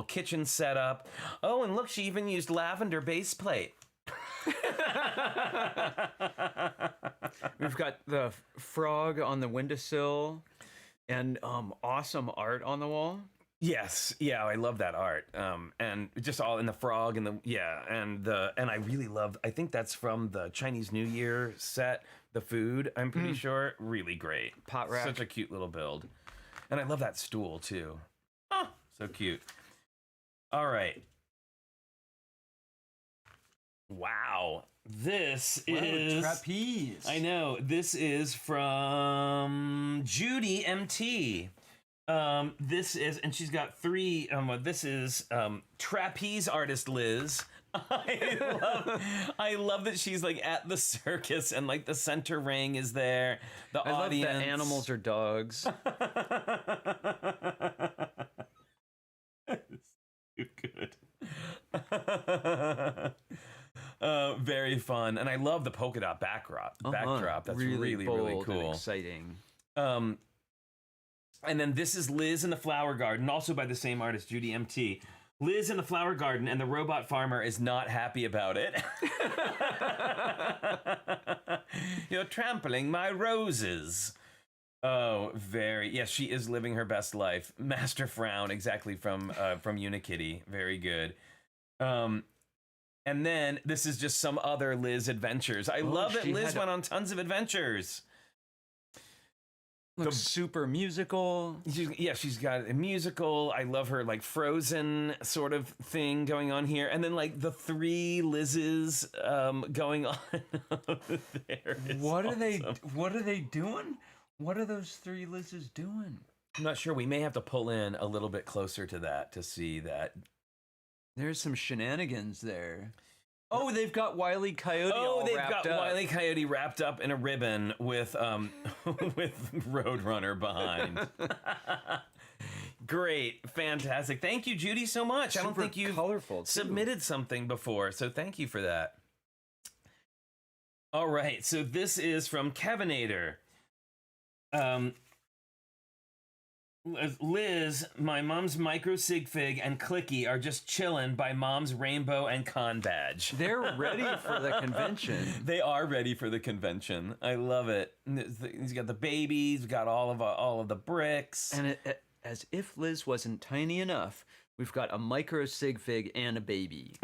kitchen setup. Oh, and look, she even used lavender base plate. We've got the frog on the windowsill and awesome art on the wall. Yes, yeah, I love that art, and just all in the frog and and I really love. I think that's from the Chinese New Year set. The food, I'm pretty sure, really great. Pot rack, such a cute little build, and I love that stool too. Oh, so cute. All right. Wow, this is trapeze. I know this is from Judy MT. This is, and she's got 3. This is trapeze artist Liz. I love that she's like at the circus and like the center ring is there. The audience. Love that animals are dogs. Too good. Very fun, and I love the polka dot backdrop. That's really bold cool, and exciting. And then this is Liz in the flower garden, also by the same artist, Judy MT. Liz in the flower garden, and the robot farmer is not happy about it. You're trampling my roses. Oh, yes, she is living her best life. Master Frown, exactly from Unikitty. Very good. And then this is just some other Liz adventures. I love that Liz went on tons of adventures. Looks super musical. She's got a musical. I love her like Frozen sort of thing going on here. And then like the 3 Liz's going on there. What are they doing? What are those 3 Liz's doing? I'm not sure. We may have to pull in a little bit closer to that to see that. There's some shenanigans there. Oh, they've got Wile E. Coyote Wile E. Coyote wrapped up in a ribbon with with Roadrunner behind. Great, fantastic. Thank you, Judy, so much. I don't think you've submitted something before, so thank you for that. All right, so this is from Kevinator. Liz, my mom's micro sig fig, and Clicky are just chilling by mom's rainbow and con badge. They're ready for the convention. They are ready for the convention. I love it. He's got the babies, he's got all of the bricks. And as if Liz wasn't tiny enough, we've got a micro sig fig and a baby.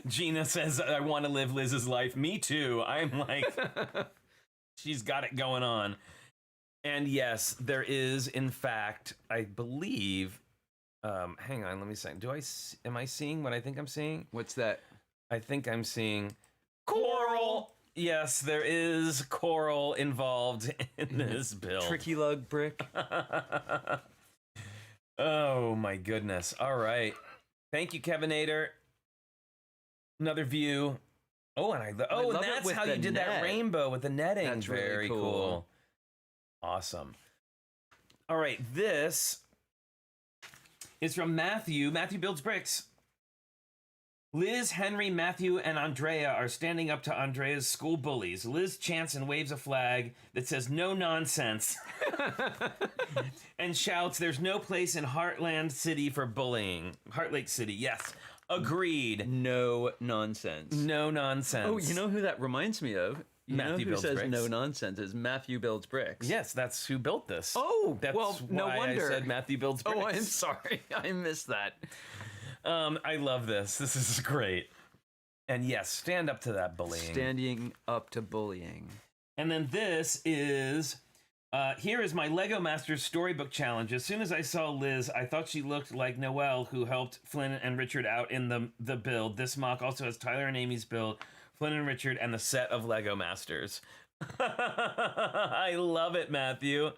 Gina says, I want to live Liz's life. Me too. I'm like, she's got it going on. And yes, there is, in fact, I believe. Hang on, let me see. Am I seeing what I think I'm seeing? What's that? I think I'm seeing coral. Yes, there is coral involved in this build. Tricky lug brick. Oh my goodness! All right, thank you, Kevinator. Another view. Oh, and that's how you did that rainbow with the netting. That's very really cool. Awesome. All right, this is from Matthew. Matthew builds bricks. Liz, Henry, Matthew, and Andrea are standing up to Andrea's school bullies. Liz chants and waves a flag that says "No nonsense," and shouts, "There's no place in Heartland City for bullying." Heartlake City, yes. Agreed. No nonsense. No nonsense. Oh, you know who that reminds me of? Matthew Builds Bricks. No nonsense is Matthew Builds Bricks. Yes, that's who built this. Oh, that's well, no why wonder. I said Matthew Builds Bricks. Oh, I'm sorry. I missed that. I love this. This is great. And yes, stand up to that bullying. Standing up to bullying. And then this is, here is my Lego Masters Storybook Challenge. As soon as I saw Liz, I thought she looked like Noelle, who helped Flynn and Richard out in the build. This mock also has Tyler and Amy's build, Flynn and Richard, and the set of Lego Masters. I love it, Matthew.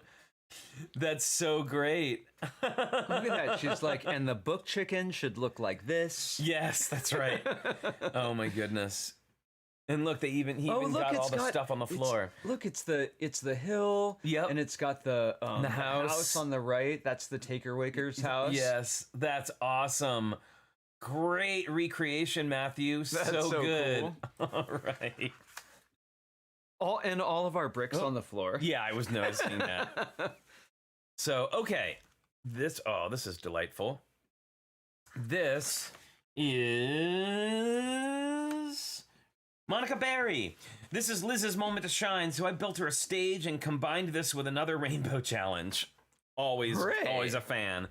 That's so great. Look at that. She's like, and the book chicken should look like this. Yes, that's right. Oh my goodness. And look, he even got all the stuff on the floor. Look, it's the hill. Yep. And it's got the house on the right. That's the Taker Waker's house. Yes, that's awesome. Great recreation, Matthew. That's so good. Cool. All right. All of our bricks on the floor. Yeah, I was noticing that. So, okay. This is delightful. This is Monica Berry. This is Liz's moment to shine, so I built her a stage and combined this with another rainbow challenge. Always a fan.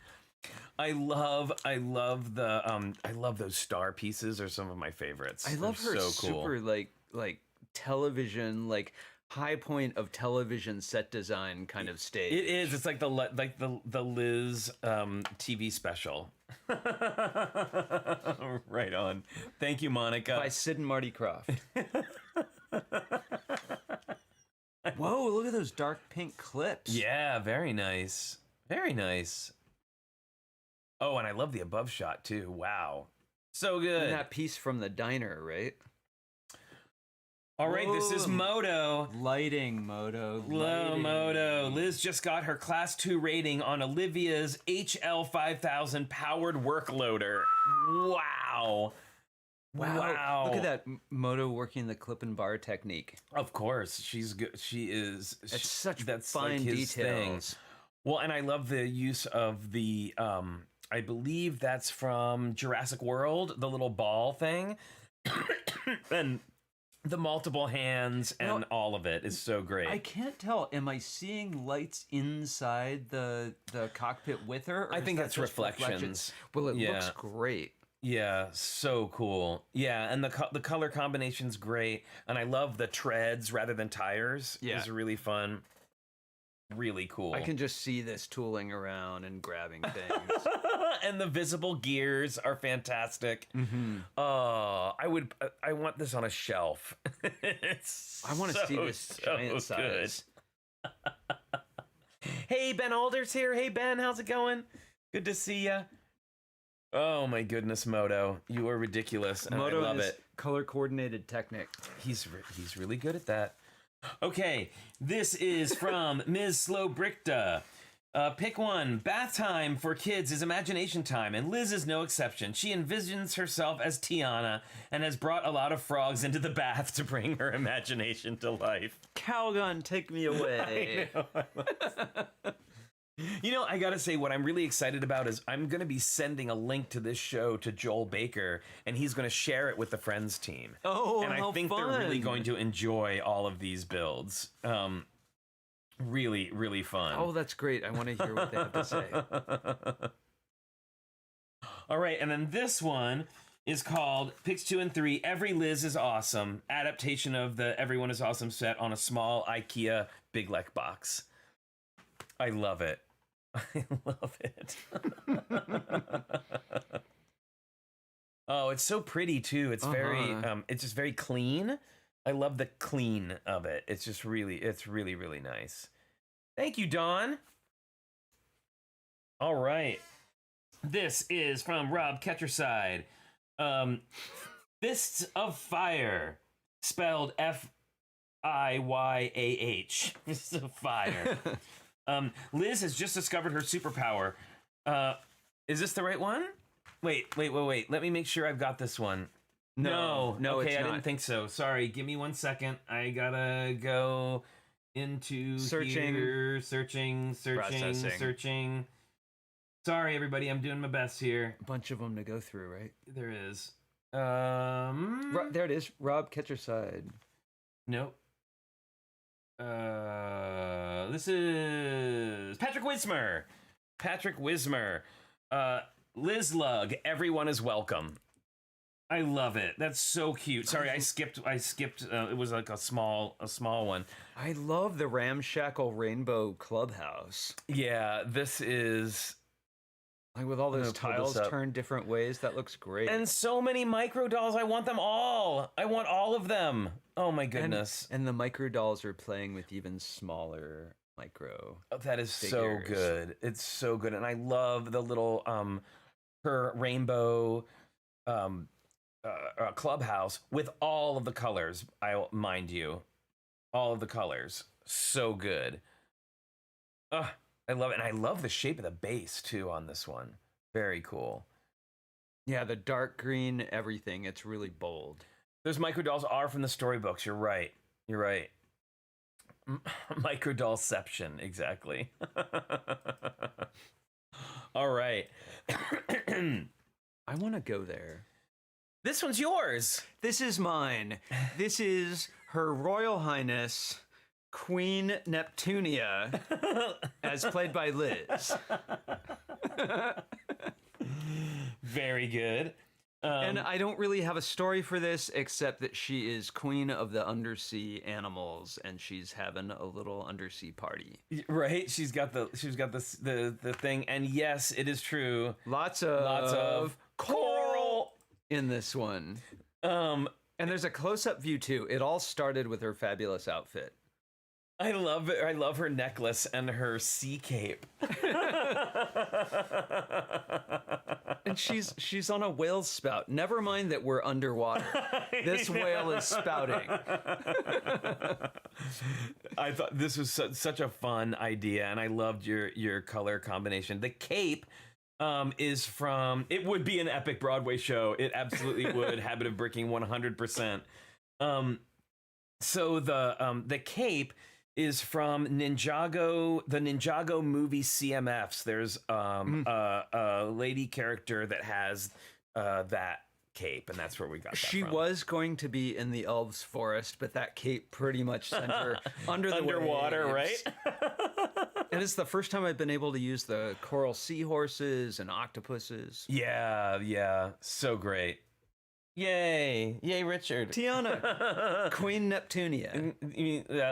I love those star pieces are some of my favorites. I love her so cool. Super like television, like high point of television set design kind of stage. It is. It's like the Liz TV special. Right on. Thank you, Monica. By Sid and Marty Krofft. Whoa, look at those dark pink clips. Yeah, very nice. Very nice. Oh, and I love the above shot too. Wow. So good. And that piece from the diner, right? All right, this is Moto. Lighting, Moto. Hello, Moto. Liz just got her Class 2 rating on Olivia's HL5000 powered work loader. Wow. Wow. Look at that Moto working the clip and bar technique. Of course. She's good. She is. It's such that's fine like his details. Thing. Well, and I love the use of the, I believe that's from Jurassic World, the little ball thing. And the multiple hands and all of it is so great. I can't tell. Am I seeing lights inside the cockpit with her? Or I think that's reflections. Well, it looks great. Yeah, so cool. Yeah, and the color combination's great, and I love the treads rather than tires. Yeah. It's really fun. Really cool. I can just see this tooling around and grabbing things. And the visible gears are fantastic. Mm-hmm. I want this on a shelf. I want to see this giant size. Hey, Ben Alder's here. Hey, Ben, how's it going? Good to see ya. Oh my goodness, Moto, you are ridiculous, and Moto I love is it. Color coordinated Technic. He's really good at that. Okay, this is from Ms. Slowbrickta. Pick one. Bath time for kids is imagination time, and Liz is no exception. She envisions herself as Tiana and has brought a lot of frogs into the bath to bring her imagination to life. Calgon, take me away. You know, I gotta say, what I'm really excited about is I'm gonna be sending a link to this show to Joel Baker, and he's gonna share it with the Friends team. Oh, and I think they're really going to enjoy all of these builds. Really, really fun. Oh, that's great. I want to hear what they have to say. All right, and then this one is called Picks 2 and 3. Every Liz is Awesome. Adaptation of the Everyone is Awesome set on a small IKEA Big Lek box. I love it. I love it. Oh, it's so pretty too. It's very it's just very clean. I love the clean of it. It's just really really nice. Thank you, Dawn. All right. This is from Rob Ketcherside. Fists of Fire, spelled Fiyah. Fists of Fire. Liz has just discovered her superpower. Is this the right one? Wait. Let me make sure I've got this one. No, okay, it's I not. didn't think so. Sorry, give me 1 second. I gotta go into here. Searching. Processing. Sorry, everybody, I'm doing my best here. A bunch of them to go through, right? There is. There it is. Rob Ketcherside. Nope. This is Patrick Wismer. Liz Lug, everyone is welcome. I love it. That's so cute. Sorry, I skipped. It was like a small one. I love the ramshackle rainbow clubhouse. Yeah, this is like with all those tiles turned different ways. That looks great. And so many micro dolls. I want them all. I want all of them. Oh my goodness. And the micro dolls are playing with even smaller micro. Oh, that is figures. So good. It's so good, and I love the little her rainbow clubhouse with all of the colors. I'll mind you, all of the colors. So good. I love it, and I love the shape of the base too on this one. Very cool. Yeah, the dark green everything. It's really bold. Those micro dolls are from the storybooks. You're right. Microdollception, exactly. All right. I want to go there. This one's yours. This is mine. This is Her Royal Highness Queen Neptunia, as played by Liz. Very good. And I don't really have a story for this, except that she is queen of the undersea animals, and she's having a little undersea party. Right? She's got the thing, and yes, it is true. Lots of coral in this one. And there's a close-up view too. It all started with her fabulous outfit. I love it. I love her necklace and her sea cape. And she's on a whale's spout. Never mind that we're underwater. This whale is spouting. I thought this was such a fun idea, and I loved your color combination. The cape is from, it would be an epic Broadway show. It absolutely would. Habit of Bricking 100%. So the cape is from Ninjago, the Ninjago movie CMFs. There's a lady character that has that cape, and that's where we got that She from. was going to be in the Elves Forest, but that cape pretty much sent her under the underwater, waves. right? And it's the first time I've been able to use the coral seahorses and octopuses. Yeah, so great. Yay, Richard. Tiana, Queen Neptunia.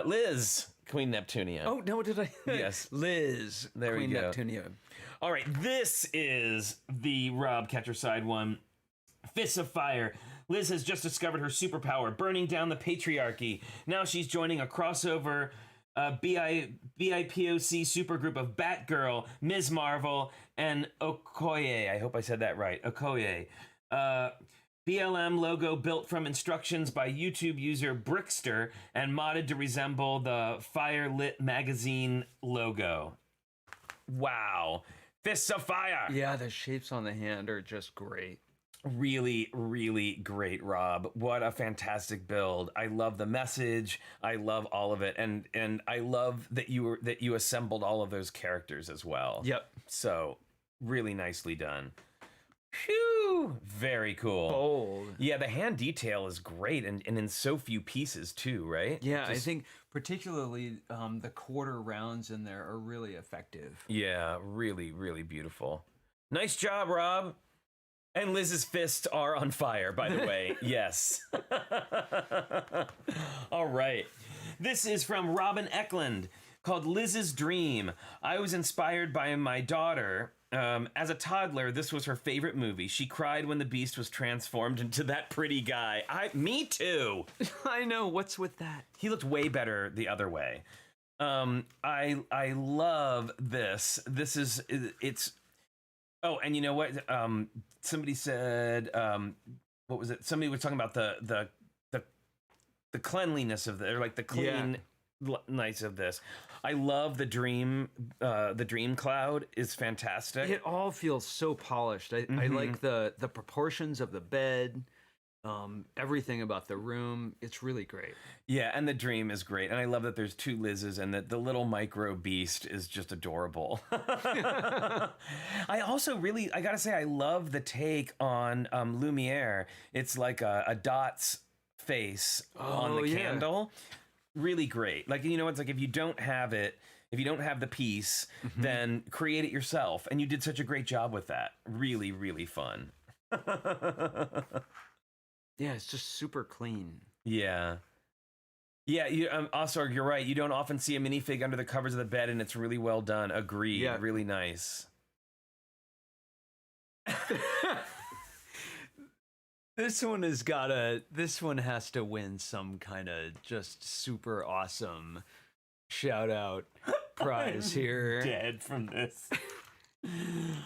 Liz, Queen Neptunia. Oh, no, did I? Yes. Liz, there Queen we go. Neptunia. All right, this is the Rob Catcher side one. Fists of Fire. Liz has just discovered her superpower, burning down the patriarchy. Now she's joining a crossover BIPOC supergroup of Batgirl, Ms. Marvel, and Okoye. I hope I said that right. Okoye. BLM logo built from instructions by YouTube user Brickster and modded to resemble the Firelit magazine logo. Wow. Fists of Fire. Yeah, the shapes on the hand are just great. Really, really great, Rob. What a fantastic build. I love the message. I love all of it. And I love that you assembled all of those characters as well. Yep. So really nicely done. Phew! Very cool. Bold. Yeah, the hand detail is great and in so few pieces too, right? Yeah, I think particularly the quarter rounds in there are really effective. Yeah, really, really beautiful. Nice job, Rob. And Liz's fists are on fire, by the way. Yes. All right. This is from Robin Eklund, called Liz's Dream. I was inspired by my daughter. As a toddler, this was her favorite movie. She cried when the Beast was transformed into that pretty guy. Me too. I know. What's with that? He looked way better the other way. I love this. It's. Oh, and you know what? Somebody said, what was it? Somebody was talking about the cleanliness of or like the clean nice of this. I love the dream cloud is fantastic. It all feels so polished. I like the proportions of the bed. Everything about the room, it's really great. Yeah, and the dream is great. And I love that there's two Liz's and that the little micro beast is just adorable. I also I gotta say, I love the take on Lumiere. It's like a Dot's face on the candle. Really great. Like, you know, it's like if you don't have the piece, then create it yourself. And you did such a great job with that. Really, really fun. Yeah, it's just super clean. Yeah. Yeah, Osorg, you're right. You don't often see a minifig under the covers of the bed, and it's really well done. Agreed. Yeah. Really nice. This one has to win some kind of just super awesome shout out prize here. Dead from this.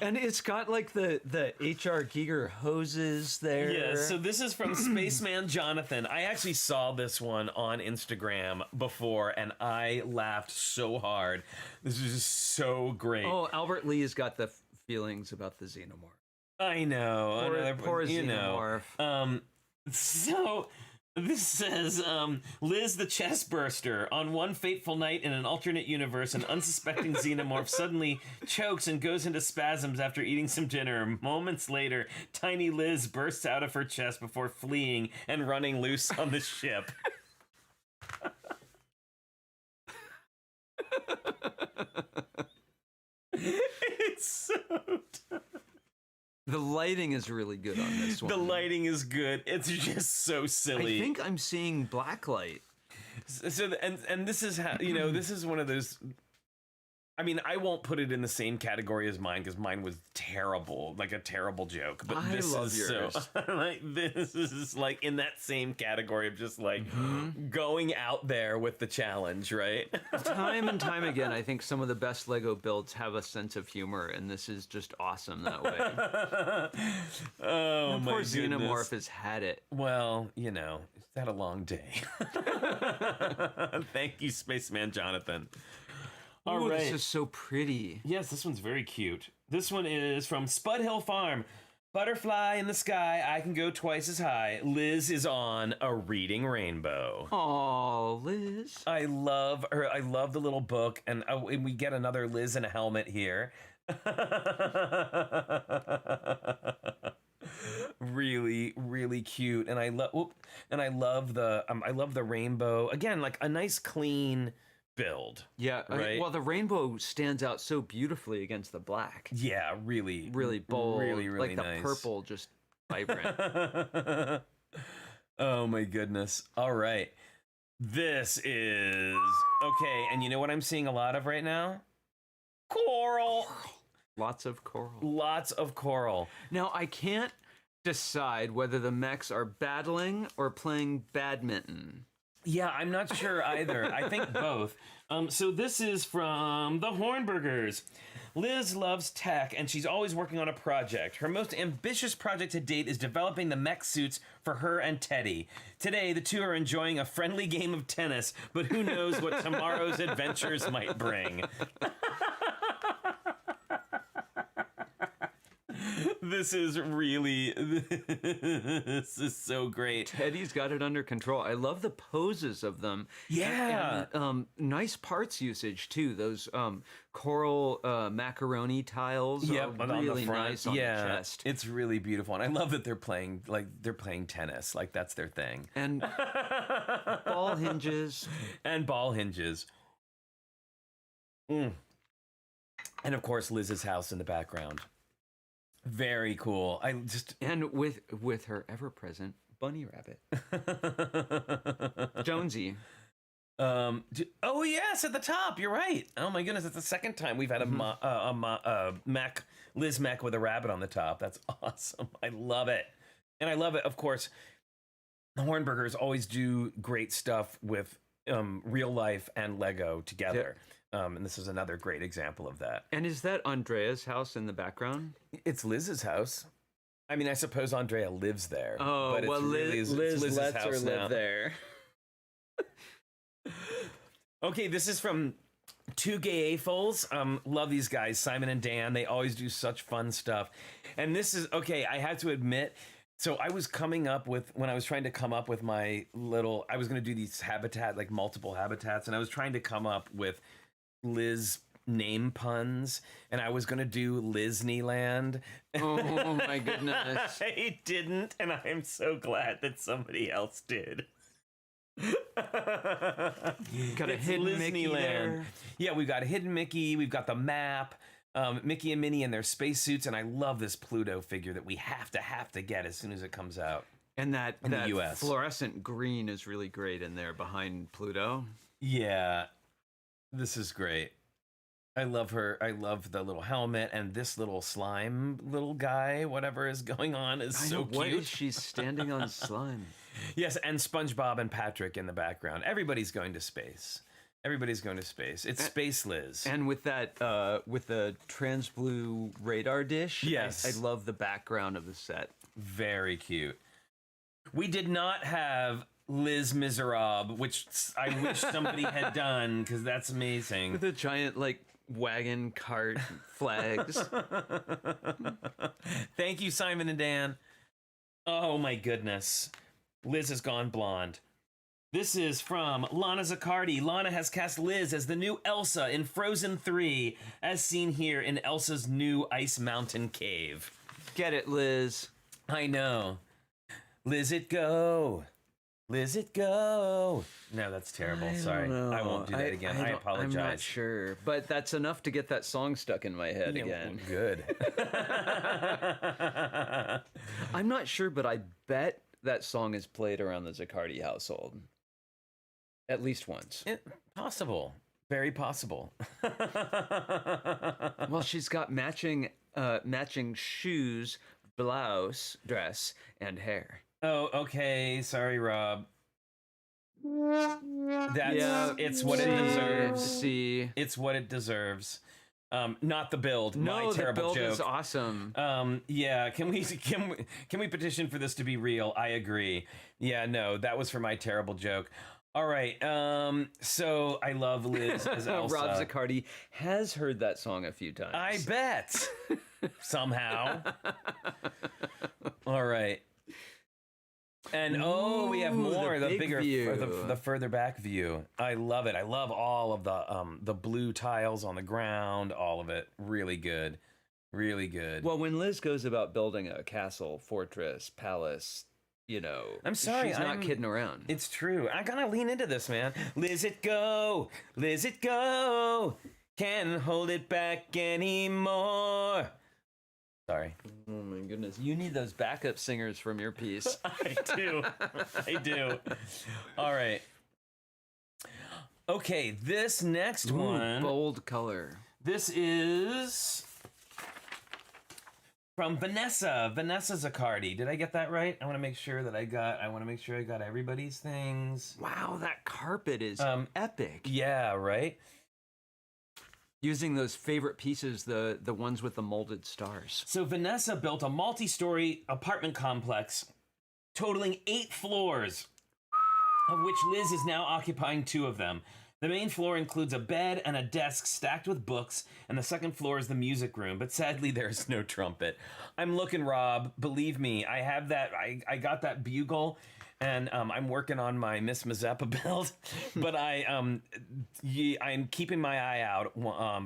And it's got like the H.R. Giger hoses there. Yeah, so this is from Spaceman Jonathan. I actually saw this one on Instagram before, and I laughed so hard. This is just so great. Oh, Albert Lee has got the feelings about the xenomorph. I know. Poor xenomorph. So this says, Liz the chestburster. On one fateful night in an alternate universe, an unsuspecting xenomorph suddenly chokes and goes into spasms after eating some dinner. Moments later, tiny Liz bursts out of her chest before fleeing and running loose on the ship. It's so tough. The lighting is really good on this one. The lighting is good. It's just so silly. I think I'm seeing blacklight. So and this is how, you know, this is one of those. I mean, I won't put it in the same category as mine because mine was terrible, like a terrible joke. But this is yours. So like this is like in that same category of just like going out there with the challenge, right? Time and time again, I think some of the best Lego builds have a sense of humor, and this is just awesome that way. Oh my poor goodness. Xenomorph has had it. Well, you know, it's had a long day. Thank you, Spaceman Jonathan. All Ooh, right. This is so pretty. Yes, this one's very cute. This one is from Spud Hill Farm. Butterfly in the sky, I can go twice as high. Liz is on a reading rainbow. Oh, Liz. I love her. I love the little book, and we get another Liz in a helmet here. Really, really cute, and I love the rainbow again, like a nice clean build. Yeah, right. Well, the rainbow stands out so beautifully against the black. Yeah, really, really bold, really like nice. the purple, just vibrant. Oh my goodness! All right, this is okay. And you know what I'm seeing a lot of right now? Coral. Lots of coral. Lots of coral. Now I can't decide whether the mechs are battling or playing badminton. Yeah, I'm not sure either. I think both. So this is from the Hornburgers. Liz loves tech, and she's always working on a project. Her most ambitious project to date is developing the mech suits for her and Teddy. Today, the two are enjoying a friendly game of tennis, but who knows what tomorrow's adventures might bring. This is really, this is so great. Teddy's got it under control. I love the poses of them. Yeah. And, nice parts usage too. Those coral macaroni tiles are really nice on the chest. It's really beautiful. And I love that they're playing tennis. Like that's their thing. And ball hinges. And ball hinges. And of course, Liz's house in the background. Very cool. And with her ever-present bunny rabbit, Jonesy. Oh yes, at the top. You're right. Oh my goodness, it's the second time we've had a Liz mech with a rabbit on the top. That's awesome. I love it, and I love it. Of course, the Hornburgers always do great stuff with real life and Lego together. Yeah. And this is another great example of that. And is that Andrea's house in the background? It's Liz's house. I mean, I suppose Andrea lives there. Oh, but well, Liz lets her live there. Okay, this is from Two Gay AFOLs. Love these guys, Simon and Dan. They always do such fun stuff. And this is, okay, I have to admit, so I was when I was trying to come up with I was going to do these like multiple habitats, and I was trying to come up with Liz name puns, and I was going to do Disneyland. Oh my goodness. I didn't, and I am so glad that somebody else did. Got a hidden Mickey there. Yeah, we've got a hidden Mickey, we've got the map, Mickey and Minnie in their spacesuits, and I love this Pluto figure that we have to get as soon as it comes out. And that the US. Fluorescent green is really great in there behind Pluto. Yeah. This is great. I love her. I love the little helmet, and this little slime little guy, whatever is going on, is so cute. What is she standing on slime? Yes, and SpongeBob and Patrick in the background. Everybody's going to space. Everybody's going to space. It's Space Liz. And with that, with the trans blue radar dish, yes, I love the background of the set. Very cute. We did not have Liz Miserable, which I wish somebody had done, because that's amazing. With a giant, like, wagon cart flags. Thank you, Simon and Dan. Oh my goodness. Liz has gone blonde. This is from Lana Zaccardi. Lana has cast Liz as the new Elsa in Frozen 3, as seen here in Elsa's new Ice Mountain cave. Get it, Liz. I know. Liz it go. Liz it go. No, that's terrible. Sorry. I won't do that again. I apologize. I'm not sure. But that's enough to get that song stuck in my head again. Good. I'm not sure, but I bet that song is played around the Zaccardi household. At least once. Possible. Very possible. Well, she's got matching shoes, blouse, dress, and hair. Oh, okay. Sorry, Rob. It's what it deserves. See, it's what it deserves. Not the build. No, my terrible the build joke. is awesome. Yeah. Can we petition for this to be real? I agree. Yeah. No, that was for my terrible joke. All right. So I love Liz as Elsa. Rob Zaccardi has heard that song a few times. I bet. Somehow. All right. And we have more. The bigger view. The further back view. I love it. I love all of the blue tiles on the ground. All of it. Really good. Really good. Well, when Liz goes about building a castle, fortress, palace, you know, I'm sorry, she's not kidding around. It's true. I gotta lean into this, man. Liz it go, Liz it go. Can't hold it back anymore. Sorry. Oh my goodness. You need those backup singers from your piece. I do. I do. All right. Okay, this next one. Bold color. This is from Vanessa Zaccardi. Did I get that right? I want to make sure I got everybody's things. Wow, that carpet is epic. Yeah, right? Using those favorite pieces, the ones with the molded stars. So Vanessa built a multi-story apartment complex totaling 8 floors, of which Liz is now occupying 2 of them. The main floor includes a bed and a desk stacked with books, and the second floor is the music room, but sadly there's no trumpet. I'm looking, Rob. Believe me, I have that. I got that bugle, and I'm working on my Miss Mazeppa build, but I'm keeping my eye out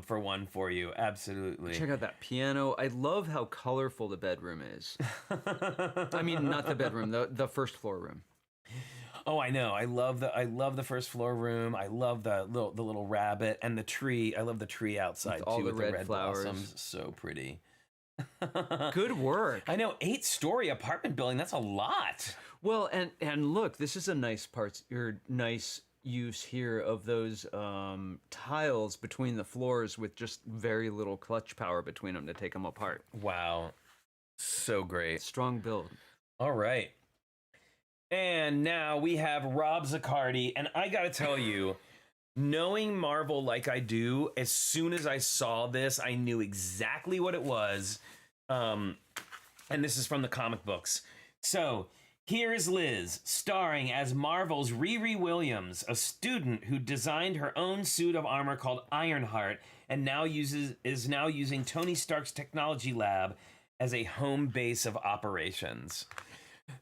for one for you. Absolutely. Check out that piano. I love how colorful the bedroom is. I mean, not the bedroom, the first floor room. Oh, I know. I love the first floor room. I love the little rabbit and the tree. I love the tree outside with too, with the red flowers. blossoms. So pretty. Good work. I know. 8-story apartment building. That's a lot. Well, and look, this is a nice nice use here of those tiles between the floors with just very little clutch power between them to take them apart. Wow. So great. Strong build. All right. And now we have Rob Zaccardi, and I gotta tell you, knowing Marvel like I do, as soon as I saw this, I knew exactly what it was. And this is from the comic books. So, here is Liz, starring as Marvel's Riri Williams, a student who designed her own suit of armor called Ironheart, and is now using Tony Stark's technology lab as a home base of operations.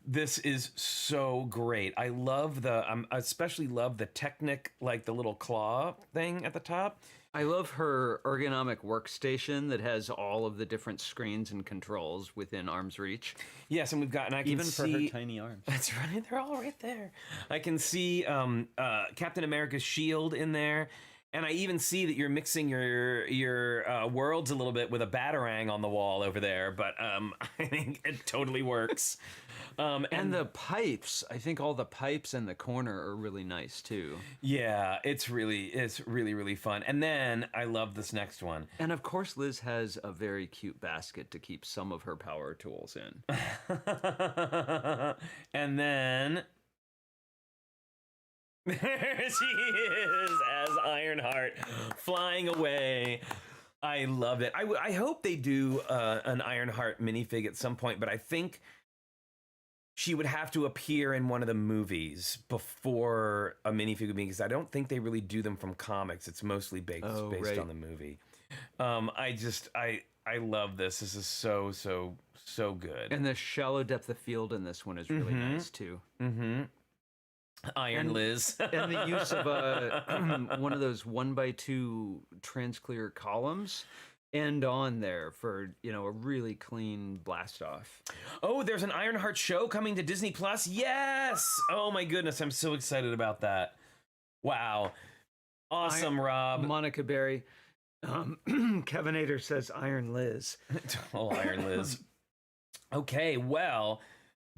This is so great. I love I especially love the Technic, like the little claw thing at the top. I love her ergonomic workstation that has all of the different screens and controls within arm's reach. Yes, and I can even see, for her tiny arms. That's right. They're all right there. I can see Captain America's shield in there. And I even see that you're mixing your worlds a little bit with a Batarang on the wall over there, but I think it totally works. And the pipes, I think all the pipes in the corner are really nice too. Yeah, it's really, really fun. And then I love this next one. And of course, Liz has a very cute basket to keep some of her power tools in. And then there she is as Ironheart flying away. I love it. I hope they do an Ironheart minifig at some point, but I think she would have to appear in one of the movies before a minifig would be, because I don't think they really do them from comics. It's mostly based right. on the movie. I love this. This is so good. And the shallow depth of field in this one is really nice too. Mm-hmm. Liz. And the use of one of those 1x2 transclear columns end on there for, a really clean blast off. Oh, there's an Ironheart show coming to Disney Plus. Yes. Oh my goodness. I'm so excited about that. Wow. Awesome, Rob. Monica Berry. Kevin Ader says Iron Liz. Oh, Iron Liz. Okay, well,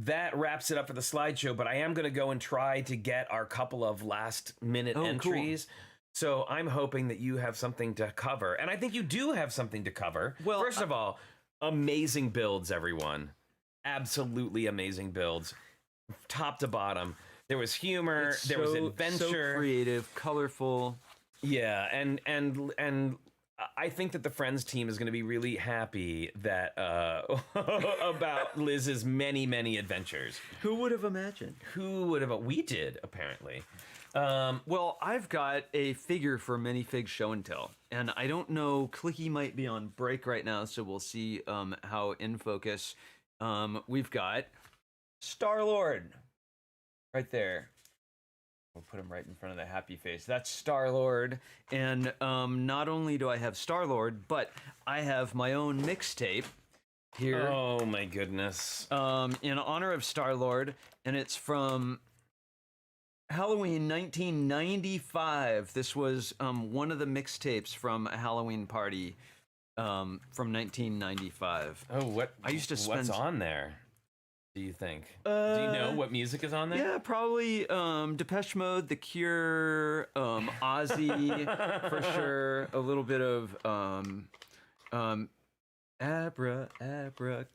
that wraps it up for the slideshow, but I am going to go and try to get our couple of last-minute entries. Cool. So I'm hoping that you have something to cover. And I think you do have something to cover. Well, first of all, amazing builds, everyone. Absolutely amazing builds. Top to bottom. There was humor. There was adventure. So creative, colorful. Yeah, and I think that the Friends team is going to be really happy that about Liz's many adventures. Who would have imagined? We did, apparently. Well, I've got a figure for Minifig Show and Tell, and I don't know, Clicky might be on break right now, so we'll see how in focus. We've got Star-Lord right there. We'll put him right in front of the happy face. That's Star-Lord, and not only do I have Star-Lord, but I have my own mixtape here. Oh my goodness. In honor of Star-Lord, and it's from Halloween 1995. This was one of the mixtapes from a Halloween party from 1995. Oh, what? I used to spend... What's on there? Do you think? Do you know what music is on there? Yeah, probably Depeche Mode, The Cure, Ozzy for sure. A little bit of Abracadabra.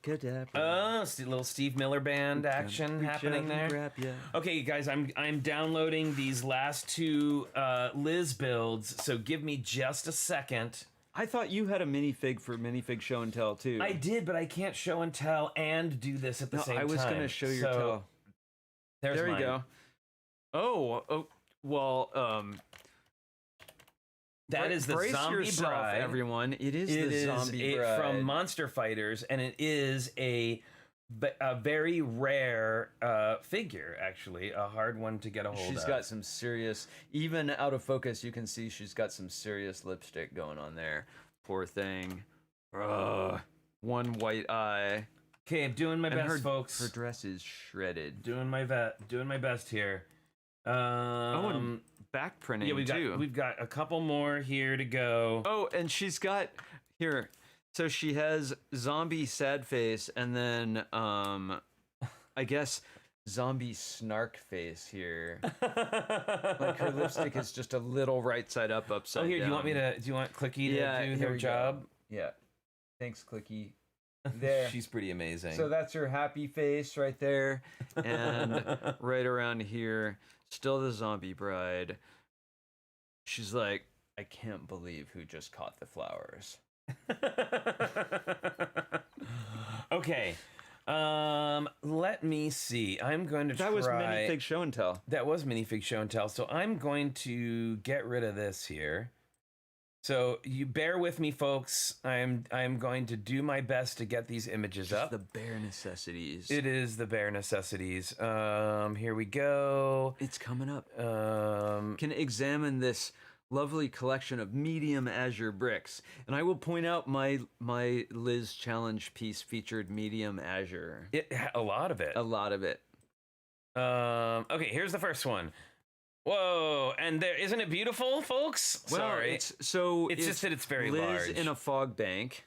Oh, little Steve Miller Band action happening there. Grab, yeah. Okay, guys, I'm downloading these last two Liz builds, so give me just a second. I thought you had a minifig for Minifig Show and Tell too. I did, but I can't show and tell and do this at the same time. I was going to show your tell. There you go. Oh, well, that is the brace Zombie yourself, Bride. Everyone, it is the Zombie Bride from Monster Fighters, and it is a very rare figure, actually, a hard one to get a hold of. She's got some serious, even out of focus, you can see she's got some serious lipstick going on there. Poor thing. One white eye. Okay, I'm doing my best, folks. Her dress is shredded. Doing my best here. And back printing too. We've got a couple more here to go. Oh, and she's got here. So she has zombie sad face, and then I guess zombie snark face here. Like her lipstick is just a little right side up, upside down. Oh, here, do you want Clicky to do her job? Yeah. Thanks, Clicky. There. She's pretty amazing. So that's her happy face right there. And right around here, still the Zombie Bride. She's like, I can't believe who just caught the flowers. Okay. Let me see. I'm going to try. That was Minifig Show and Tell. That was Minifig Show and Tell. So I'm going to get rid of this here. So you bear with me, folks. I'm going to do my best to get these images up. The bare necessities. It is the bare necessities. Here we go. It's coming up. Can examine this lovely collection of medium azure bricks, and I will point out my Liz challenge piece featured medium azure. A lot of it. Okay, here's the first one. Whoa, and there isn't it beautiful, folks? Well, Sorry. It's just that it's very Liz large. in a fog bank.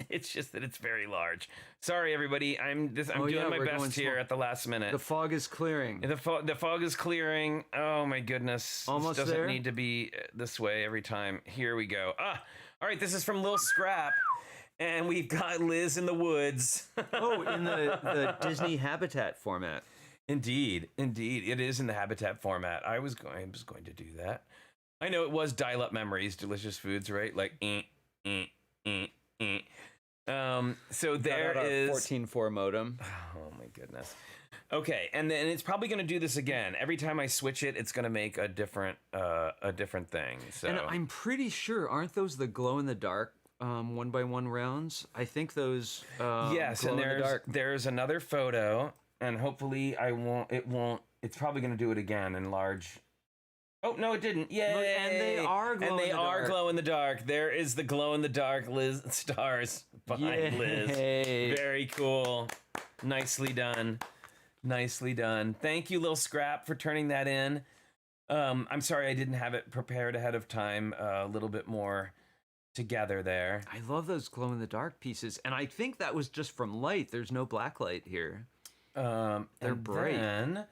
It's just that it's very large. Sorry, everybody. I'm doing my best here at the last minute. The fog is clearing. The fog is clearing. Oh my goodness! Almost this doesn't there? need to be this way every time. Here we go. All right. This is from Lil Scrap, and we've got Liz in the woods. Oh, in the Disney Habitat format. Indeed, it is in the Habitat format. I was going to do that. I know it was dial-up memories, delicious foods, right? Like, so there is 14.4 modem. Oh my goodness. Okay, and then it's probably going to do this again. Every time I switch it, it's going to make a different thing. So, and I'm pretty sure, aren't those the glow in the dark 1x1 rounds? I think those. Yes, and there's another photo. And hopefully it won't, it's probably going to do it again in large. Oh, no, it didn't. Yay! Look, and they are glow in the dark. There is the glow in the dark Liz stars behind Liz. Very cool. Nicely done. Thank you, Lil Scrap, for turning that in. I'm sorry I didn't have it prepared ahead of time. A little bit more together there. I love those glow in the dark pieces. And I think that was just from light. There's no black light here. They're bright. Then,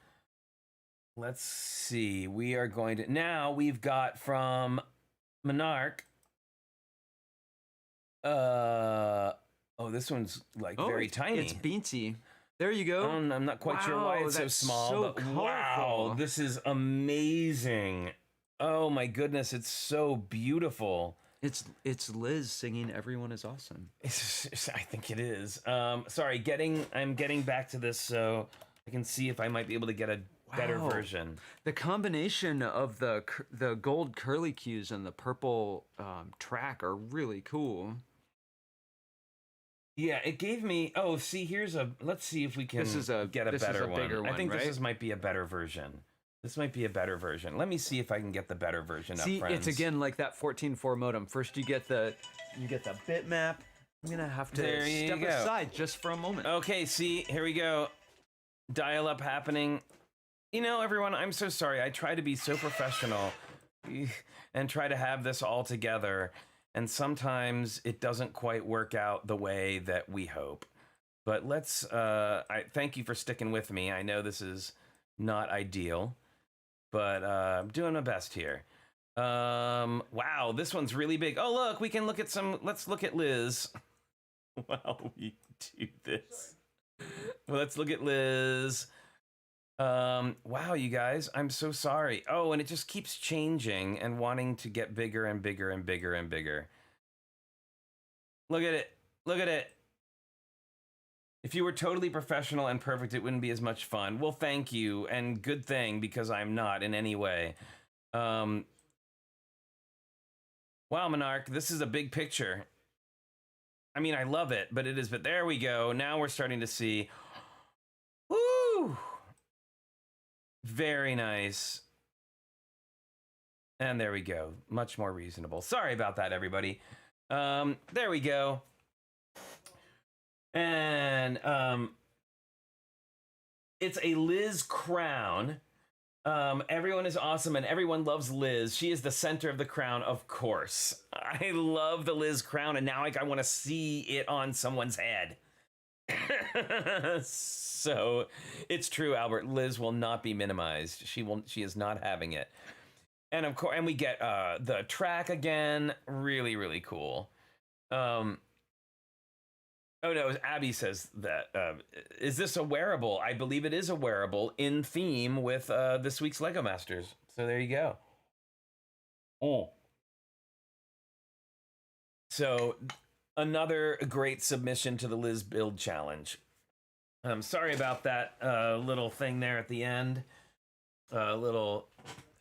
let's see. We are going to now. We've got from Monarch. Oh, this one's like very tiny. It's beansy. There you go. I'm not quite sure why it's so small. So but colorful. Wow, this is amazing. Oh my goodness, it's so beautiful. It's Liz singing "Everyone Is Awesome." I think it is. Sorry, I'm getting back to this so I can see if I might be able to get a better version. The combination of the gold curly cues and the purple track are really cool. Yeah, it gave me. Oh, see, let's see if we can get a better one. Bigger one. I think right? this might be a better version. This might be a better version. Let me see if I can get the better version up, friends. It's again like that 14.4 modem. First you get the bitmap, I'm gonna have to step aside just for a moment. Okay, see, here we go. Dial up happening. You know, everyone, I'm so sorry. I try to be so professional and try to have this all together. And sometimes it doesn't quite work out the way that we hope. But let's, I thank you for sticking with me. I know this is not ideal, but I'm doing my best here. Wow, this one's really big. Oh, look, we can look at let's look at Liz. While we do this. Well, let's look at Liz. Wow, you guys, I'm so sorry. Oh, and it just keeps changing and wanting to get bigger and bigger and bigger and bigger. Look at it. Look at it. If you were totally professional and perfect, it wouldn't be as much fun. Well, thank you, and good thing, because I'm not in any way. Wow, Monarch, this is a big picture. I mean, I love it, but there we go. Now we're starting to see. Woo! Very nice. And there we go. Much more reasonable. Sorry about that, everybody. There we go. And it's a Liz crown. Everyone is awesome and everyone loves Liz. She is the center of the crown, of course. I love the Liz crown, and now I want to see it on someone's head. So it's true, Albert. Liz will not be minimized. She is not having it. And of course, and we get the track again. Really, really cool. Oh no, Abby says that, is this a wearable? I believe it is a wearable in theme with this week's Lego Masters. So there you go. Oh. So another great submission to the Liz Build Challenge. I'm sorry about that little thing there at the end. A little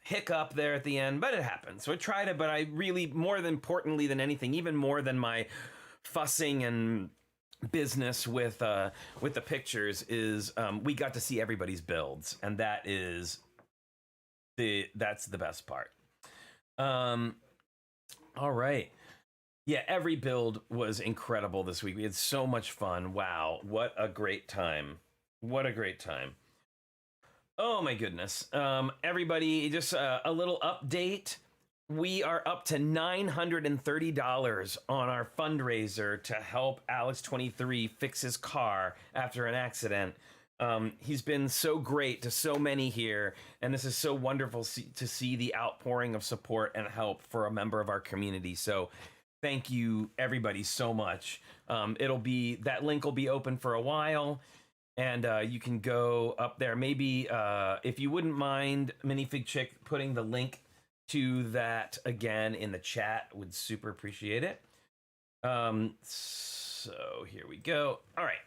hiccup there at the end, but it happened. So I tried it, but I really, more than importantly than anything, even more than my fussing and business with the pictures is we got to see everybody's builds, and that's the best part. All right. Yeah, every build was incredible this week. We had so much fun. Wow, what a great time. What a great time. Oh my goodness. Everybody, just a little update. We are up to $930 on our fundraiser to help Alex23 fix his car after an accident. He's been so great to so many here, and this is so wonderful to see the outpouring of support and help for a member of our community. So thank you, everybody, so much. That link will be open for a while, and you can go up there. Maybe if you wouldn't mind, Minifig Chick, putting the link to that again in the chat, would super appreciate it. So here we go. All right.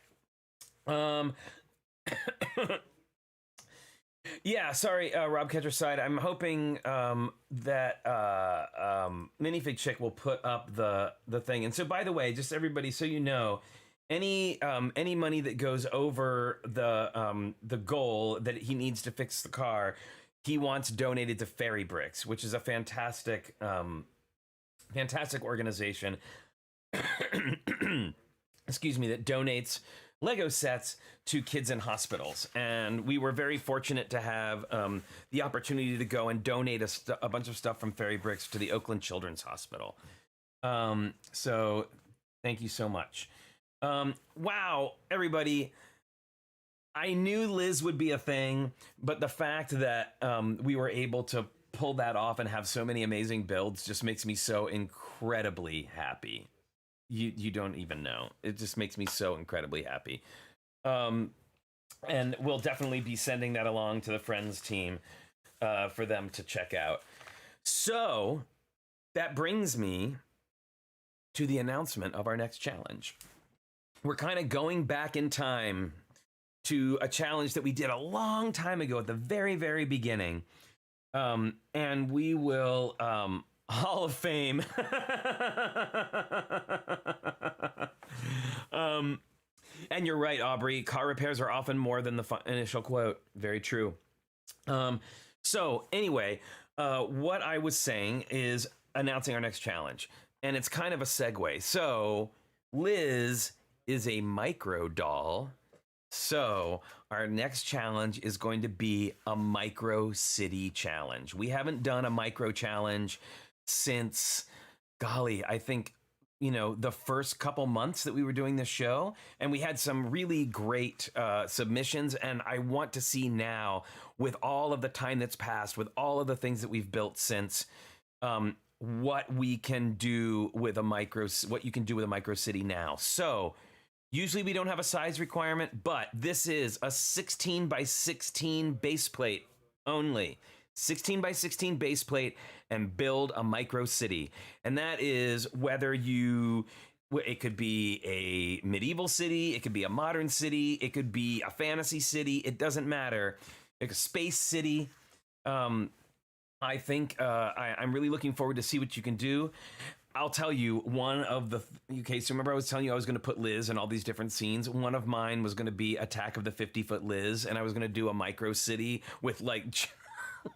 Yeah, sorry, Rob Ketcherside. I'm hoping that Minifig Chick will put up the thing. And so, by the way, just everybody, so you know, any money that goes over the goal that he needs to fix the car, he wants donated to TrickyBricks, which is a fantastic organization. Excuse me, that donates Lego sets to kids in hospitals. And we were very fortunate to have the opportunity to go and donate a bunch of stuff from TrickyBricks to the Oakland Children's Hospital. So thank you so much. Wow, everybody. I knew Liz would be a thing, but the fact that we were able to pull that off and have so many amazing builds just makes me so incredibly happy. You don't even know. It just makes me so incredibly happy. And we'll definitely be sending that along to the Friends team for them to check out. So that brings me to the announcement of our next challenge. We're kind of going back in time to a challenge that we did a long time ago at the very, very beginning. And we will Hall of Fame. And you're right, Aubrey. Car repairs are often more than the initial quote. Very true. So anyway, what I was saying is announcing our next challenge. And it's kind of a segue. So Liz is a micro doll. So our next challenge is going to be a micro city challenge. We haven't done a micro challenge since, golly, I think, the first couple months that we were doing this show, and we had some really great submissions. And I want to see now, with all of the time that's passed, with all of the things that we've built since, what we can do with what you can do with a micro city now. So usually we don't have a size requirement, but this is a 16 by 16 base plate only. 16 by 16 base plate and build a micro city. And that is whether it could be a medieval city, it could be a modern city, it could be a fantasy city, it doesn't matter. Like a space city. I think I'm really looking forward to see what you can do. I'll tell you, one of the... Okay, so remember I was telling you I was going to put Liz in all these different scenes? One of mine was going to be Attack of the 50-Foot Liz, and I was going to do a micro city with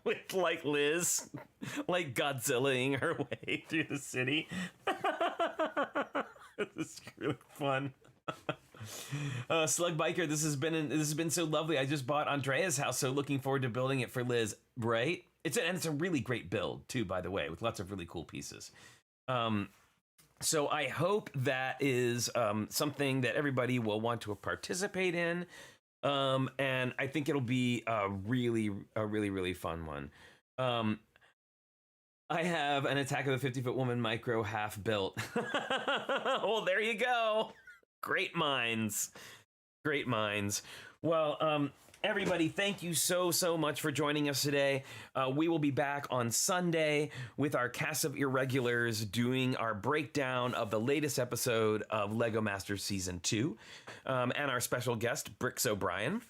with Liz, like Godzilla-ing her way through the city. This is really fun. Slug Biker, this has been so lovely. I just bought Andrea's house, so looking forward to building it for Liz. Right? It's a really great build too, by the way, with lots of really cool pieces. So I hope that is something that everybody will want to participate in. And I think it'll be a really, really fun one. I have an Attack of the 50-Foot Woman micro half built. Well, there you go. Great minds. Great minds. Well, everybody, thank you so much for joining us today. We will be back on Sunday with our cast of irregulars doing our breakdown of the latest episode of Lego Masters Season 2 and our special guest, Bricks O'Brien.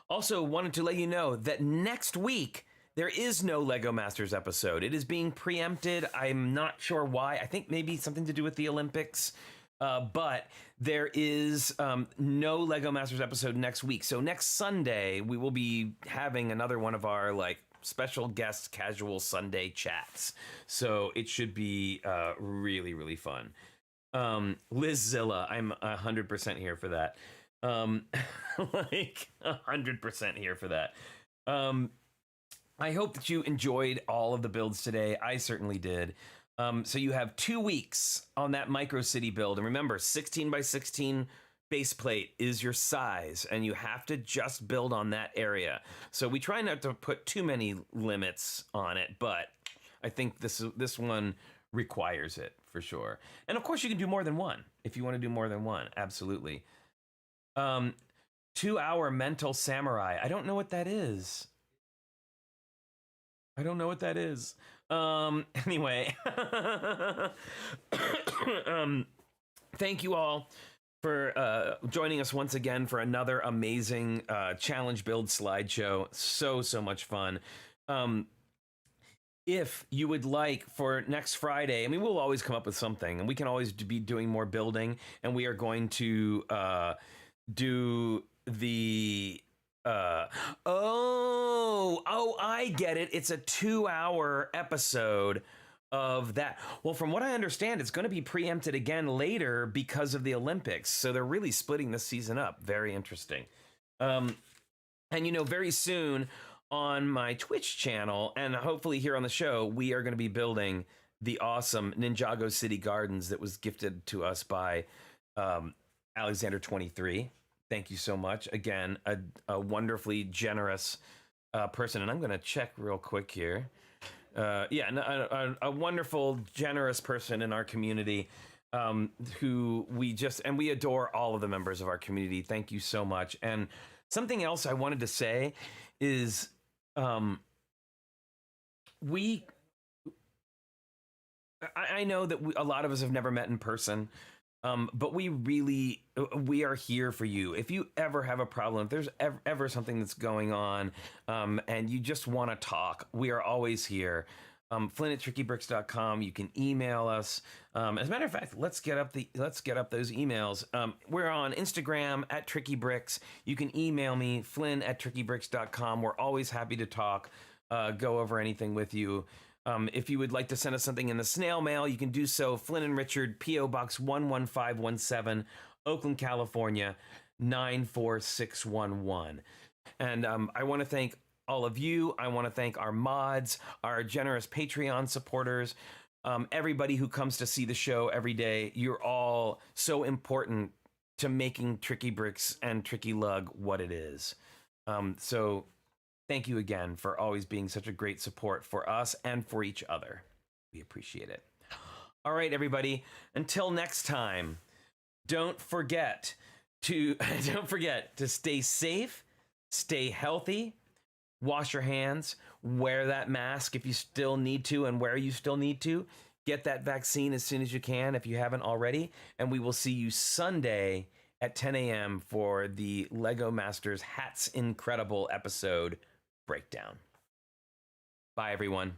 Also wanted to let you know that next week there is no Lego Masters episode. It is being preempted. I'm not sure why. I think maybe something to do with the Olympics. But there is no Lego Masters episode next week. So next Sunday, we will be having another one of our special guest casual Sunday chats. So it should be really, really fun. Lizzilla, I'm 100% here for that. 100% here for that. I hope that you enjoyed all of the builds today. I certainly did. So you have 2 weeks on that micro city build. And remember, 16 by 16 base plate is your size, and you have to just build on that area. So we try not to put too many limits on it, but I think this one requires it for sure. And of course you can do more than one if you want to do more than one. Absolutely. 2-hour mental samurai. I don't know what that is. Anyway, thank you all for joining us once again for another amazing challenge build slideshow. So much fun. If you would like for next Friday, I mean, we'll always come up with something, and we can always be doing more building, and we are going to do the I get it. It's a 2-hour episode of that. Well, from what I understand, it's going to be preempted again later because of the Olympics. So they're really splitting this season up. Very interesting. And very soon on my Twitch channel, and hopefully here on the show, we are going to be building the awesome Ninjago City Gardens that was gifted to us by Alexander 23. Thank you so much. Again, a wonderfully generous person. And I'm going to check real quick here. A wonderful, generous person in our community who we adore all of the members of our community. Thank you so much. And something else I wanted to say is I know that a lot of us have never met in person. But we are here for you. If you ever have a problem, if there's ever something that's going on, and you just want to talk, we are always here. Flynn at TrickyBricks.com. You can email us. As a matter of fact, let's get up those emails. We're on Instagram at TrickyBricks. You can email me, Flynn at TrickyBricks.com. We're always happy to talk, go over anything with you. If you would like to send us something in the snail mail, you can do so. Flynn and Richard, P.O. Box 11517, Oakland, California, 94611. And I want to thank all of you. I want to thank our mods, our generous Patreon supporters, everybody who comes to see the show every day. You're all so important to making TrickyBricks and Tricky Lug what it is. So thank you again for always being such a great support for us and for each other. We appreciate it. All right, everybody. Until next time, don't forget to stay safe, stay healthy, wash your hands, wear that mask if you still need to and where you still need to. Get that vaccine as soon as you can if you haven't already. And we will see you Sunday at 10 a.m. for the Lego Masters Hats Incredible episode breakdown. Bye, everyone.